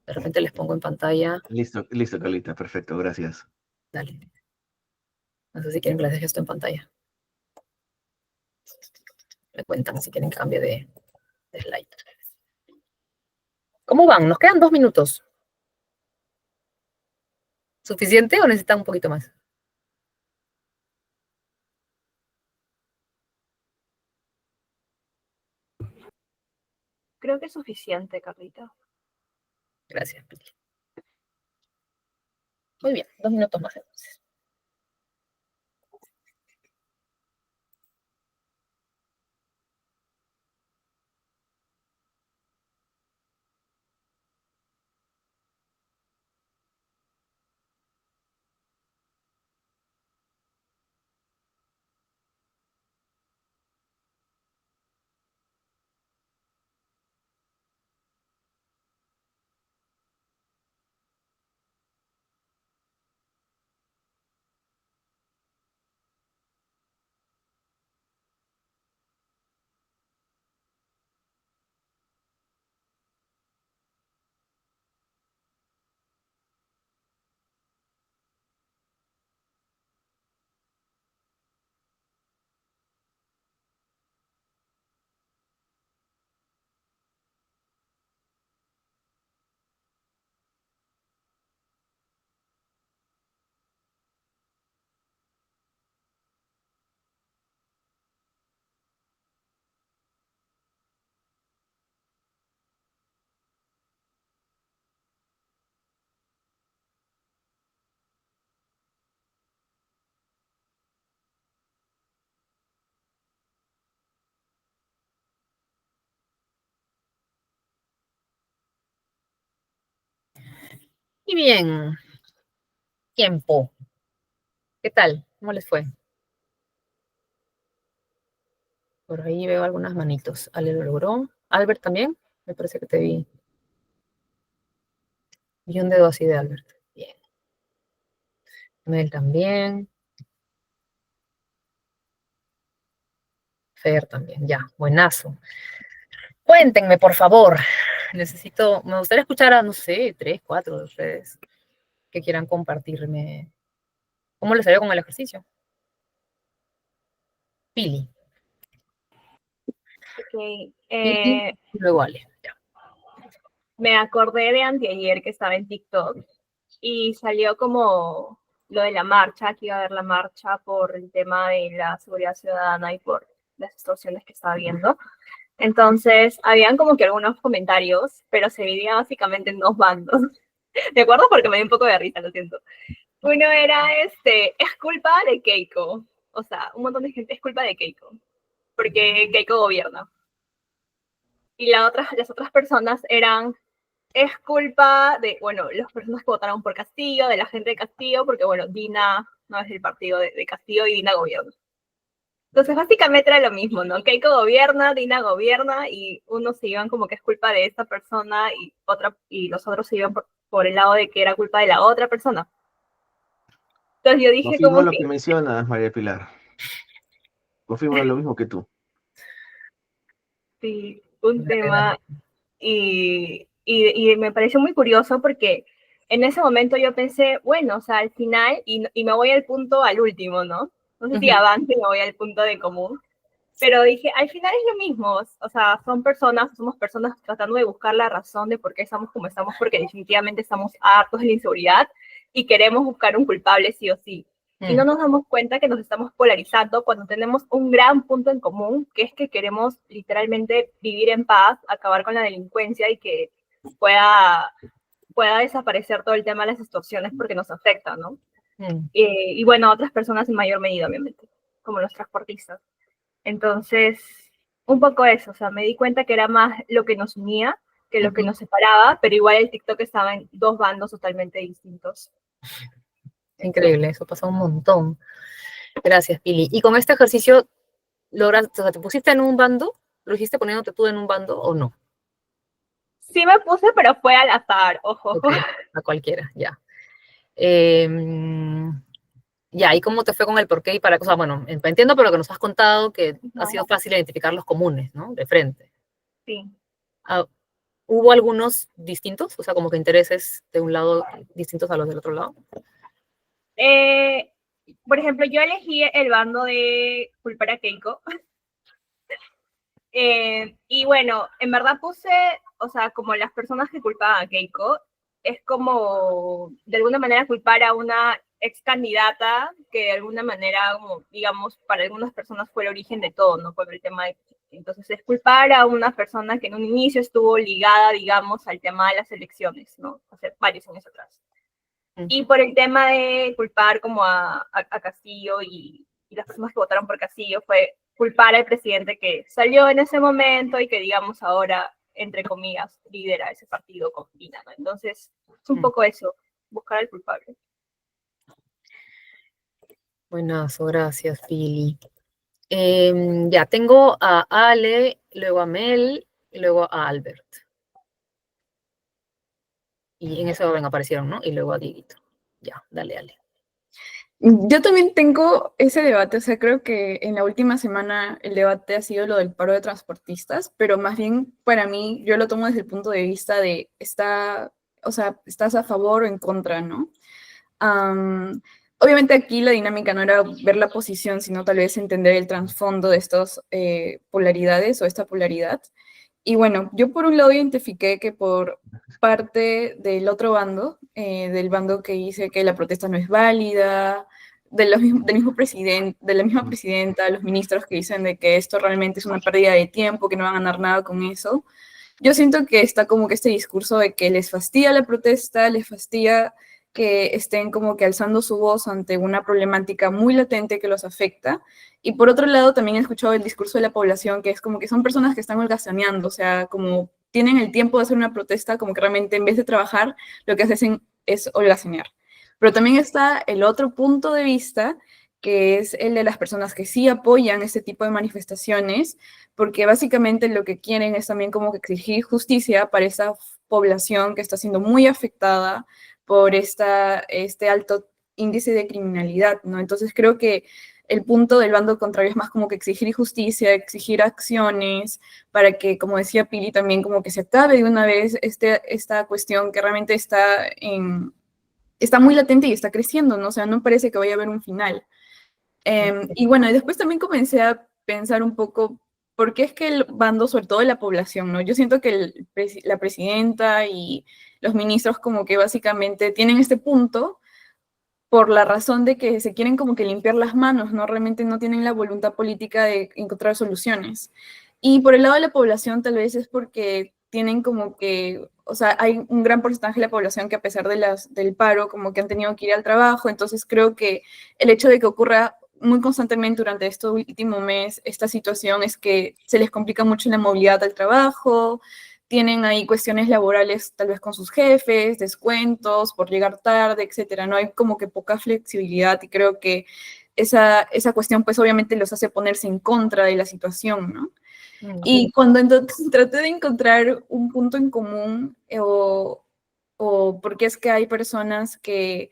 De repente les pongo en pantalla. Listo, listo, Carlita, perfecto, gracias. Dale. No sé si quieren que les deje esto en pantalla. Me cuentan si quieren que cambie de slide. ¿Cómo van? Nos quedan 2 minutos. ¿Suficiente o necesitan un poquito más? Creo que es suficiente, Carlita. Gracias, Pili. Muy bien, 2 minutos más entonces. Y bien, tiempo. ¿Qué tal? ¿Cómo les fue? Por ahí veo algunas manitos. Ale lo logró. Albert también. Me parece que te vi. Vi un dedo así de Albert. Bien. Mel también. Fer también. Ya, buenazo. Cuéntenme, por favor. Me gustaría escuchar a, no sé, 3, 4 de ustedes que quieran compartirme. ¿Cómo les salió con el ejercicio? Pili. Ok, Pili, y luego Ale. Ya. me acordé de anteayer que estaba en TikTok y salió como lo de la marcha, que iba a haber la marcha por el tema de la seguridad ciudadana y por las extorsiones que estaba viendo. Entonces, habían como que algunos comentarios, pero se dividía básicamente en dos bandos. ¿De acuerdo? Porque me dio un poco de risa, lo siento. Uno era, es culpa de Keiko. O sea, un montón de gente es culpa de Keiko, porque Keiko gobierna. Y las otras personas eran, es culpa de, bueno, las personas que votaron por Castillo, de la gente de Castillo, porque, bueno, Dina no es del partido de Castillo y Dina gobierna. Entonces, básicamente era lo mismo, ¿no? Keiko gobierna, Dina gobierna, y unos se iban como que es culpa de esta persona y los otros se iban por el lado de que era culpa de la otra persona. Entonces yo dije Confirmo como lo que, que mencionas, María Pilar. Confirmo lo mismo que tú. sí, un Dale, dale. tema, y me pareció muy curioso porque en ese momento yo pensé, bueno, o sea, al final, y me voy al punto al último, ¿no? No sé si avance y me voy al punto de común. Pero dije, al final es lo mismo, o sea, somos personas tratando de buscar la razón de por qué estamos como estamos, porque definitivamente estamos hartos de la inseguridad y queremos buscar un culpable sí o sí. Y no nos damos cuenta que nos estamos polarizando cuando tenemos un gran punto en común, que es que queremos literalmente vivir en paz, acabar con la delincuencia y que pueda desaparecer todo el tema de las extorsiones porque nos afecta, ¿no? Y bueno, otras personas en mayor medida, obviamente, como los transportistas. Entonces, un poco eso, o sea, me di cuenta que era más lo que nos unía que lo que nos separaba, pero igual el TikTok estaba en dos bandos totalmente distintos. Increíble, eso pasa un montón. Gracias, Pili. Y con este ejercicio, ¿lograste, o sea, te pusiste en un bando? ¿Lo dijiste poniéndote tú en un bando o no? Sí me puse, pero fue al azar, ojo. Okay, a cualquiera, ya. Ya, ¿y cómo te fue con el porqué y para qué? O sea, bueno, entiendo por lo que nos has contado que ha sido fácil identificar los comunes, ¿no? De frente. Sí. ¿Hubo algunos distintos? O sea, como que intereses de un lado distintos a los del otro lado. Por ejemplo, yo elegí el bando de culpar a Keiko. Y bueno, en verdad puse, o sea, como las personas que culpaban a Keiko, es como de alguna manera culpar a una ex candidata que de alguna manera, como, digamos, para algunas personas fue el origen de todo, ¿no? Con el tema de... Entonces es culpar a una persona que en un inicio estuvo ligada, digamos, al tema de las elecciones, ¿no? Hace varios años atrás. Y por el tema de culpar como a Castillo y las personas que votaron por Castillo fue culpar al presidente que salió en ese momento y que, digamos, ahora, entre comillas, lidera ese partido con Dina, ¿no? Entonces, es un poco eso, buscar al culpable. Buenazo, gracias, Pili. Ya, tengo a Ale, luego a Mel, y luego a Albert. Y en ese orden aparecieron, ¿no? Y luego a Dieguito. Ya, dale, Ale. Yo también tengo ese debate, o sea, creo que en la última semana el debate ha sido lo del paro de transportistas, pero más bien para mí yo lo tomo desde el punto de vista de, o sea, ¿estás a favor o en contra, no? Obviamente aquí la dinámica no era ver la posición, sino tal vez entender el trasfondo de estas polaridades o esta polaridad. Y bueno, yo por un lado identifiqué que por parte del otro bando, del bando que dice que la protesta no es válida, del mismo presidente, de la misma presidenta, los ministros que dicen de que esto realmente es una pérdida de tiempo, que no van a ganar nada con eso. Yo siento que está como que este discurso de que les fastidia la protesta, les fastidia que estén como que alzando su voz ante una problemática muy latente que los afecta. Y por otro lado, también he escuchado el discurso de la población, que es como que son personas que están holgazaneando, o sea, como tienen el tiempo de hacer una protesta, como que realmente en vez de trabajar, lo que hacen es holgazanear. Pero también está el otro punto de vista, que es el de las personas que sí apoyan este tipo de manifestaciones, porque básicamente lo que quieren es también como que exigir justicia para esa población que está siendo muy afectada por este alto índice de criminalidad, ¿no? Entonces creo que el punto del bando contrario es más como que exigir justicia, exigir acciones, para que, como decía Pili, también como que se acabe de una vez esta cuestión que realmente está muy latente y está creciendo, ¿no? O sea, no parece que vaya a haber un final. Y bueno, y después también comencé a pensar un poco por qué es que el bando, sobre todo de la población, ¿no? Yo siento que la presidenta y los ministros como que básicamente tienen este punto por la razón de que se quieren como que limpiar las manos, ¿no? Realmente no tienen la voluntad política de encontrar soluciones. Y por el lado de la población tal vez es porque tienen como que, o sea, hay un gran porcentaje de la población que a pesar del paro como que han tenido que ir al trabajo, entonces creo que el hecho de que ocurra muy constantemente durante este último mes esta situación es que se les complica mucho la movilidad al trabajo, tienen ahí cuestiones laborales tal vez con sus jefes, descuentos por llegar tarde, etcétera. No hay como que poca flexibilidad y creo que esa cuestión pues obviamente los hace ponerse en contra de la situación, ¿no? Y cuando entonces traté de encontrar un punto en común o porque es que hay personas que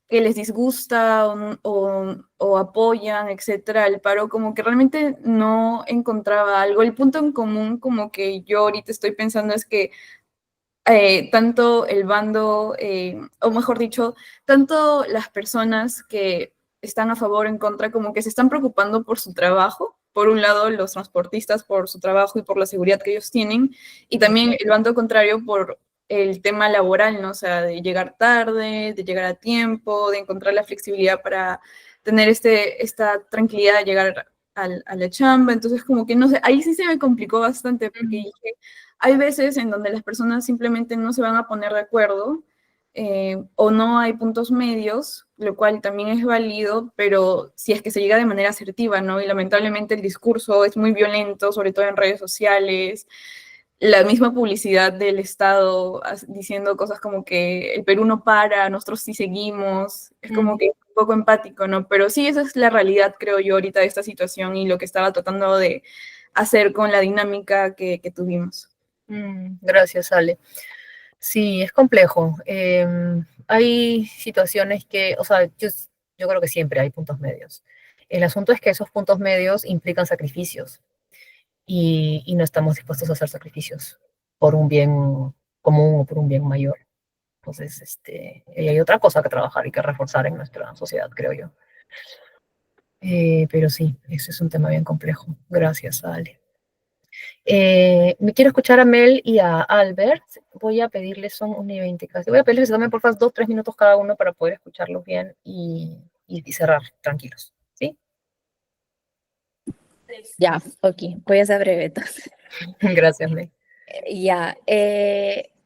les disgusta o apoyan, etcétera, el paro, como que realmente no encontraba algo. El punto en común, como que yo ahorita estoy pensando, es que tanto el bando, o mejor dicho, tanto las personas que están a favor o en contra, como que se están preocupando por su trabajo. Por un lado, los transportistas por su trabajo y por la seguridad que ellos tienen, y también el bando contrario por el tema laboral, ¿no? O sea, de llegar tarde, de llegar a tiempo, de encontrar la flexibilidad para tener esta tranquilidad de llegar a la chamba. Entonces, como que no sé, ahí sí se me complicó bastante porque dije, hay veces en donde las personas simplemente no se van a poner de acuerdo o no hay puntos medios, lo cual también es válido, pero si es que se llega de manera asertiva, ¿no? Y lamentablemente el discurso es muy violento, sobre todo en redes sociales, la misma publicidad del Estado diciendo cosas como que el Perú no para, nosotros sí seguimos, es como que un poco empático, ¿no? Pero sí, esa es la realidad, creo yo, ahorita de esta situación y lo que estaba tratando de hacer con la dinámica que tuvimos. Gracias, Ale. Sí, es complejo. Hay situaciones que, o sea, yo creo que siempre hay puntos medios. El asunto es que esos puntos medios implican sacrificios y no estamos dispuestos a hacer sacrificios por un bien común o por un bien mayor. Entonces, y hay otra cosa que trabajar y que reforzar en nuestra sociedad, creo yo. Pero sí, ese es un tema bien complejo. Gracias, Ale. Me quiero escuchar a Mel y a Albert. Voy a pedirles, son 1:20 casi. Voy a pedirles que tomen por favor 2-3 minutos cada uno para poder escucharlos bien y cerrar tranquilos. ¿Sí? Ya, ok, voy a ser breve entonces. Gracias, Mel. Ya,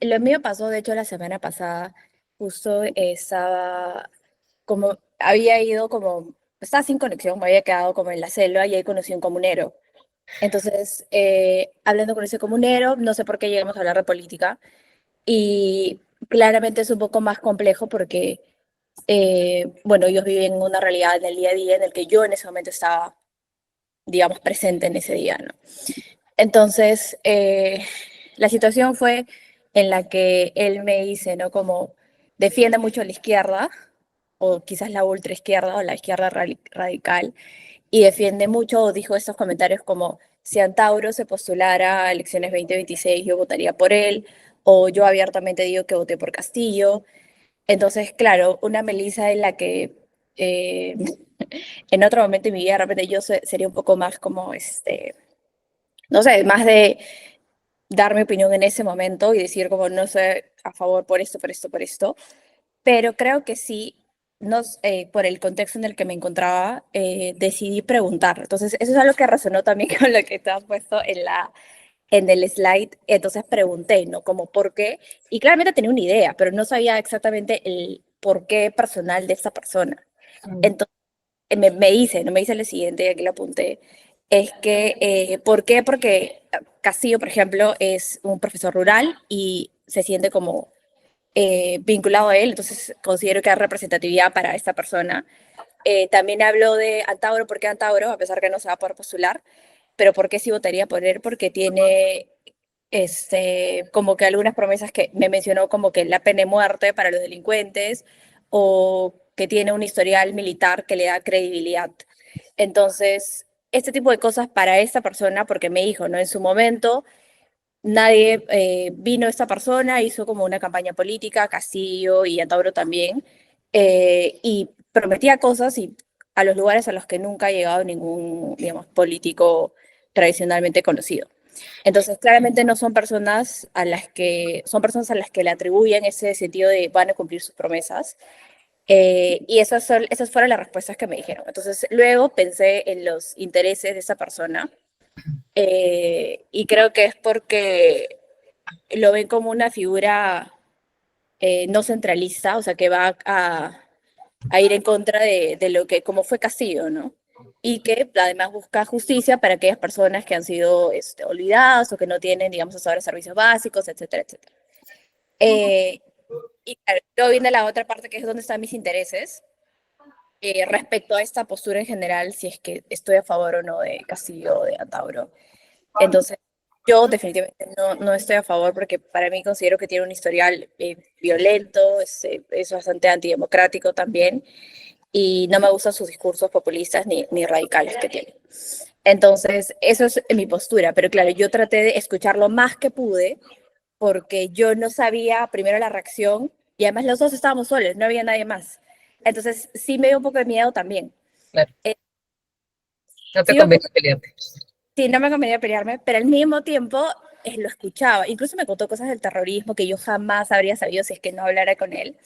lo mío pasó, de hecho, la semana pasada, justo estaba como, había ido como, estaba sin conexión, me había quedado como en la selva y ahí conocí un comunero. Entonces, hablando con ese comunero, no sé por qué llegamos a hablar de política y claramente es un poco más complejo porque, bueno, ellos viven una realidad en el día a día en el que yo en ese momento estaba, digamos, presente en ese día, ¿no? Entonces, la situación fue en la que él me dice, ¿no? Como defiende mucho la izquierda, o quizás la ultraizquierda o la izquierda radical, y defiende mucho, o dijo estos comentarios como, si Antauro se postulara a elecciones 2026, yo votaría por él, o yo abiertamente digo que voté por Castillo. Entonces, claro, una Melissa en la que eh, en otro momento de mi vida, de repente yo sería un poco más como, no sé, más de dar mi opinión en ese momento y decir como no sé a favor por esto, por esto, por esto, pero creo que sí, por el contexto en el que me encontraba, decidí preguntar. Entonces, eso es algo que resonó también con lo que te has puesto en el slide. Entonces pregunté, ¿no? Como por qué, y claramente tenía una idea, pero no sabía exactamente el por qué personal de esta persona. Entonces, me dice lo siguiente, y aquí lo apunté, es que, ¿por qué? Porque Castillo, por ejemplo, es un profesor rural y se siente como vinculado a él, entonces considero que hay representatividad para esta persona. También habló de Antauro, ¿por qué Antauro? A pesar que no se va a poder postular, pero ¿por qué sí votaría por él? Porque tiene como que algunas promesas que me mencionó, como que la pena de muerte para los delincuentes, o que tiene un historial militar que le da credibilidad. Entonces, este tipo de cosas para esta persona, porque me dijo, ¿no? En su momento, nadie vino esta persona, hizo como una campaña política, Castillo y Antauro también, y prometía cosas y a los lugares a los que nunca ha llegado ningún, digamos, político tradicionalmente conocido. Entonces, claramente no son personas son personas a las que le atribuyen ese sentido de van a cumplir sus promesas. Y esas fueron las respuestas que me dijeron. Entonces, luego pensé en los intereses de esa persona, y creo que es porque lo ven como una figura no centralista, o sea, que va a ir en contra de lo que, como fue Castillo, ¿no? Y que además busca justicia para aquellas personas que han sido olvidadas o que no tienen, digamos, hasta ahora servicios básicos, etcétera, etcétera. Y claro, luego viene la otra parte, que es donde están mis intereses, respecto a esta postura en general, si es que estoy a favor o no de Castillo o de Antauro. Entonces, yo definitivamente no estoy a favor, porque para mí considero que tiene un historial violento, es bastante antidemocrático también, y no me gustan sus discursos populistas ni radicales que tiene. Entonces, eso es mi postura, pero claro, yo traté de escuchar lo más que pude, porque yo no sabía primero la reacción, y además los dos estábamos solos, no había nadie más. Entonces, sí me dio un poco de miedo también. Claro. No te Sí, conviene pelearte. Sí, no me convenía pelearme, pero al mismo tiempo lo escuchaba. Incluso me contó cosas del terrorismo que yo jamás habría sabido si es que no hablara con él.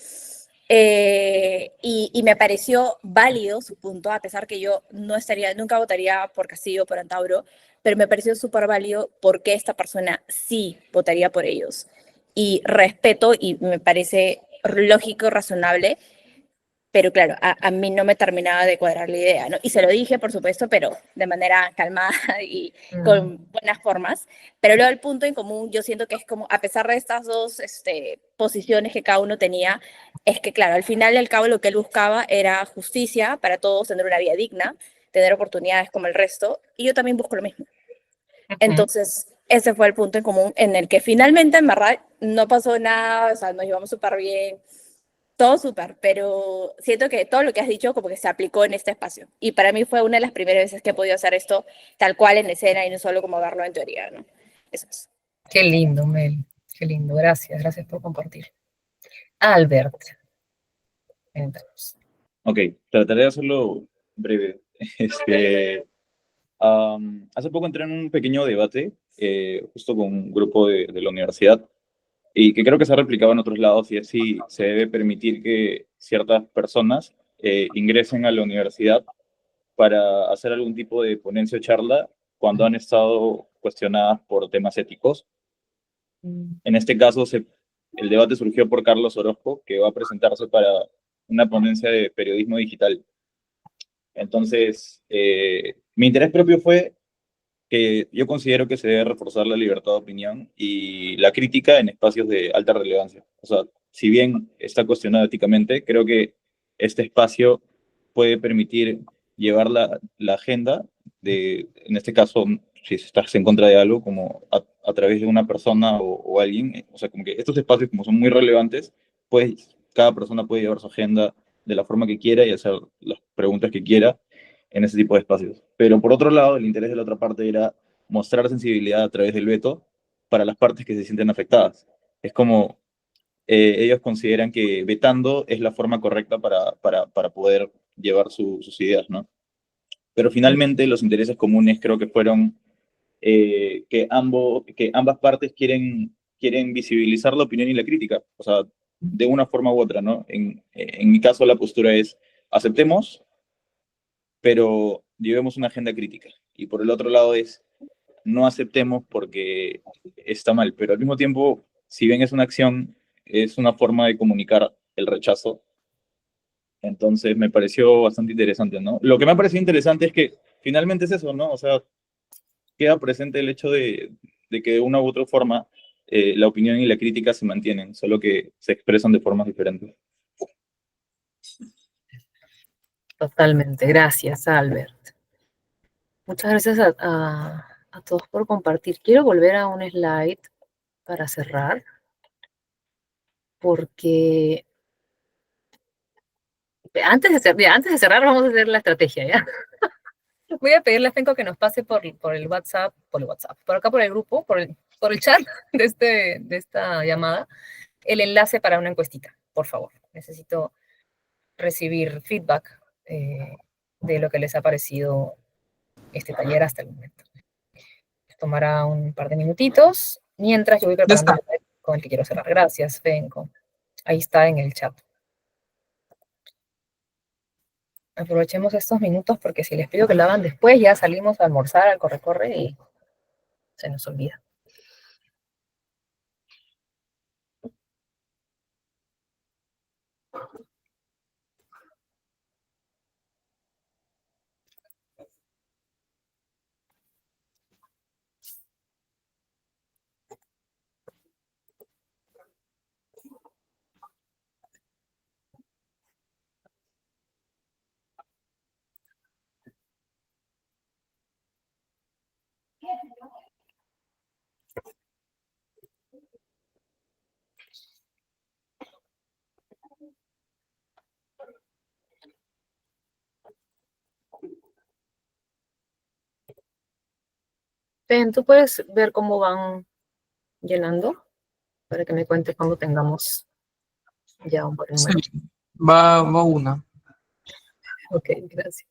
Y me pareció válido su punto, a pesar que yo nunca votaría por Castillo o por Antauro, pero me pareció súper válido porque esta persona sí votaría por ellos. Y respeto, y me parece lógico, razonable, pero claro, a mí no me terminaba de cuadrar la idea, ¿no? Y se lo dije, por supuesto, pero de manera calmada y con buenas formas. Pero luego el punto en común, yo siento que es como, a pesar de estas dos posiciones que cada uno tenía, es que claro, al final y al cabo lo que él buscaba era justicia para todos, tener una vida digna, tener oportunidades como el resto, y yo también busco lo mismo. Entonces, ese fue el punto en común en el que finalmente, en verdad, no pasó nada, o sea, nos llevamos súper bien, todo súper, pero siento que todo lo que has dicho como que se aplicó en este espacio. Y para mí fue una de las primeras veces que he podido hacer esto tal cual en escena y no solo como verlo en teoría, ¿no? Eso es. Qué lindo, Mel. Qué lindo. Gracias por compartir. Albert. Entonces. Ok, trataré de hacerlo breve. Hace poco entré en un pequeño debate, justo con un grupo de la universidad, y que creo que se ha replicado en otros lados, y es si se debe permitir que ciertas personas ingresen a la universidad para hacer algún tipo de ponencia o charla cuando han estado cuestionadas por temas éticos. En este caso, el debate surgió por Carlos Orozco, que va a presentarse para una ponencia de periodismo digital. Entonces, mi interés propio fue que yo considero que se debe reforzar la libertad de opinión y la crítica en espacios de alta relevancia. O sea, si bien está cuestionado éticamente, creo que este espacio puede permitir llevar la agenda en este caso, si estás en contra de algo, como a través de una persona o alguien. O sea, como que estos espacios, como son muy relevantes, pues cada persona puede llevar su agenda de la forma que quiera y hacer las preguntas que quiera en ese tipo de espacios. Pero por otro lado, el interés de la otra parte era mostrar sensibilidad a través del veto para las partes que se sienten afectadas. Es como ellos consideran que vetando es la forma correcta para poder llevar sus ideas, ¿no? Pero finalmente los intereses comunes creo que fueron que ambas partes quieren visibilizar la opinión y la crítica, o sea, de una forma u otra, ¿no? En mi caso la postura es aceptemos, pero llevemos una agenda crítica. Y por el otro lado es, no aceptemos porque está mal, pero al mismo tiempo, si bien es una acción, es una forma de comunicar el rechazo. Entonces me pareció bastante interesante, ¿no? Lo que me ha parecido interesante es que finalmente es eso, ¿no? O sea, queda presente el hecho de que de una u otra forma la opinión y la crítica se mantienen, solo que se expresan de formas diferentes. Totalmente. Gracias, Albert. Muchas gracias a todos por compartir. Quiero volver a un slide para cerrar, porque antes de cerrar vamos a hacer la estrategia, ¿ya? Voy a pedirle a Fenco que nos pase por el WhatsApp, por acá por el grupo, por el chat de esta llamada, el enlace para una encuestita, por favor. Necesito recibir feedback de lo que les ha parecido este taller hasta el momento. Tomará un par de minutitos, mientras yo voy preparando el slide con el que quiero cerrar. Gracias, Fenco. Ahí está en el chat. Aprovechemos estos minutos porque si les pido que lo hagan después, ya salimos a almorzar, al corre-corre y se nos olvida. Fen, ¿tú puedes ver cómo van llenando? Para que me cuentes cuando tengamos ya un buen número. Sí, va una. Ok, gracias.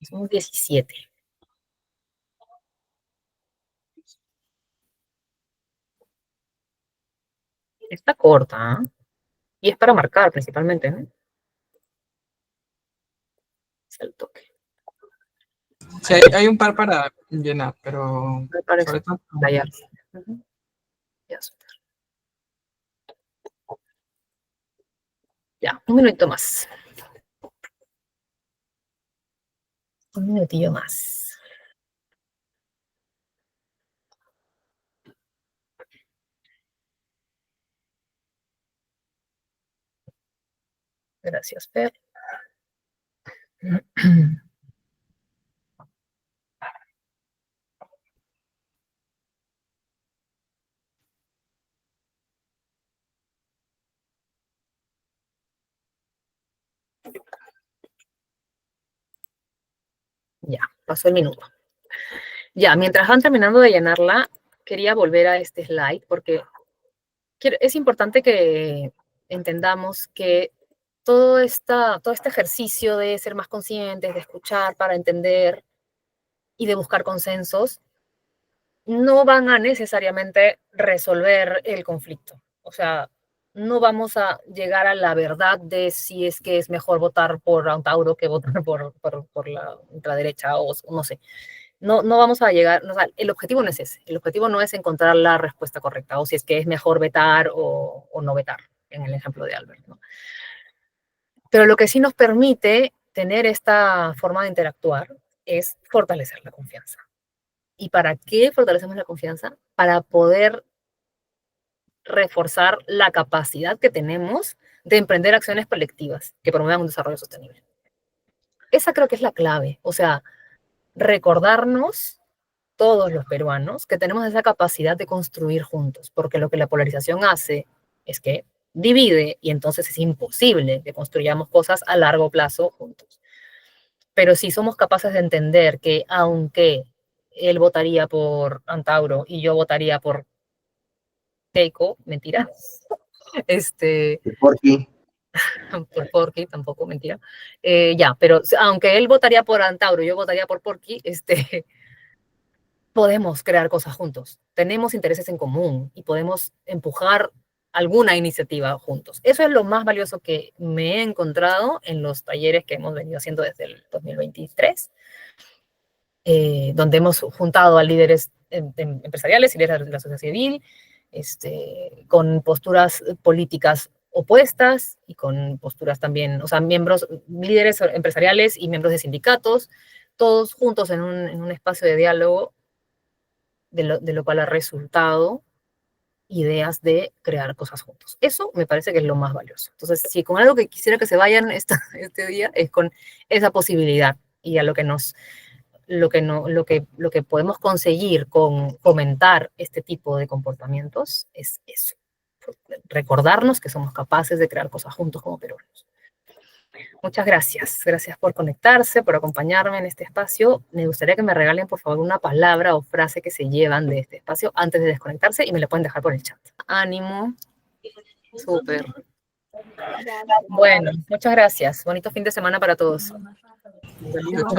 Somos 17. Está corta, ¿eh? Y es para marcar principalmente, ¿no? Es el toque. Sí, hay un par para llenar, pero Me parece sobre todo, tallar. Ya, súper. Ya, un minuto más. Un minutillo más. Gracias, Fer. Ya, pasó el minuto. Ya, mientras van terminando de llenarla, quería volver a este slide porque es importante que entendamos que todo este ejercicio de ser más conscientes, de escuchar para entender y de buscar consensos, no van a necesariamente resolver el conflicto. O sea, no vamos a llegar a la verdad de si es que es mejor votar por Antauro que votar por la ultraderecha o no sé. No vamos a llegar, o sea, el objetivo no es ese. El objetivo no es encontrar la respuesta correcta o si es que es mejor vetar o no vetar, en el ejemplo de Albert, ¿no? Pero lo que sí nos permite tener esta forma de interactuar es fortalecer la confianza. ¿Y para qué fortalecemos la confianza? Para poder reforzar la capacidad que tenemos de emprender acciones colectivas que promuevan un desarrollo sostenible. Esa creo que es la clave. O sea, recordarnos todos los peruanos que tenemos esa capacidad de construir juntos, porque lo que la polarización hace es que divide y entonces es imposible que construyamos cosas a largo plazo juntos. Pero si somos capaces de entender que aunque él votaría por Antauro y yo votaría por Keiko, mentira, ¿Por qué? por Porky, tampoco, mentira, ya, pero aunque él votaría por Antauro y yo votaría por Porky, podemos crear cosas juntos, tenemos intereses en común y podemos empujar alguna iniciativa juntos. Eso es lo más valioso que me he encontrado en los talleres que hemos venido haciendo desde el 2023, donde hemos juntado a líderes empresariales y líderes de la sociedad civil, con posturas políticas opuestas y con posturas también, o sea, líderes empresariales y miembros de sindicatos, todos juntos en un espacio de diálogo de lo cual ha resultado ideas de crear cosas juntos. Eso me parece que es lo más valioso. Entonces, si con algo que quisiera que se vayan este día es con esa posibilidad y a lo que podemos conseguir con fomentar este tipo de comportamientos es eso. Recordarnos que somos capaces de crear cosas juntos como peruanos. Muchas gracias. Gracias por conectarse, por acompañarme en este espacio. Me gustaría que me regalen, por favor, una palabra o frase que se llevan de este espacio antes de desconectarse y me la pueden dejar por el chat. Ánimo. Súper. Bueno, muchas gracias. Bonito fin de semana para todos.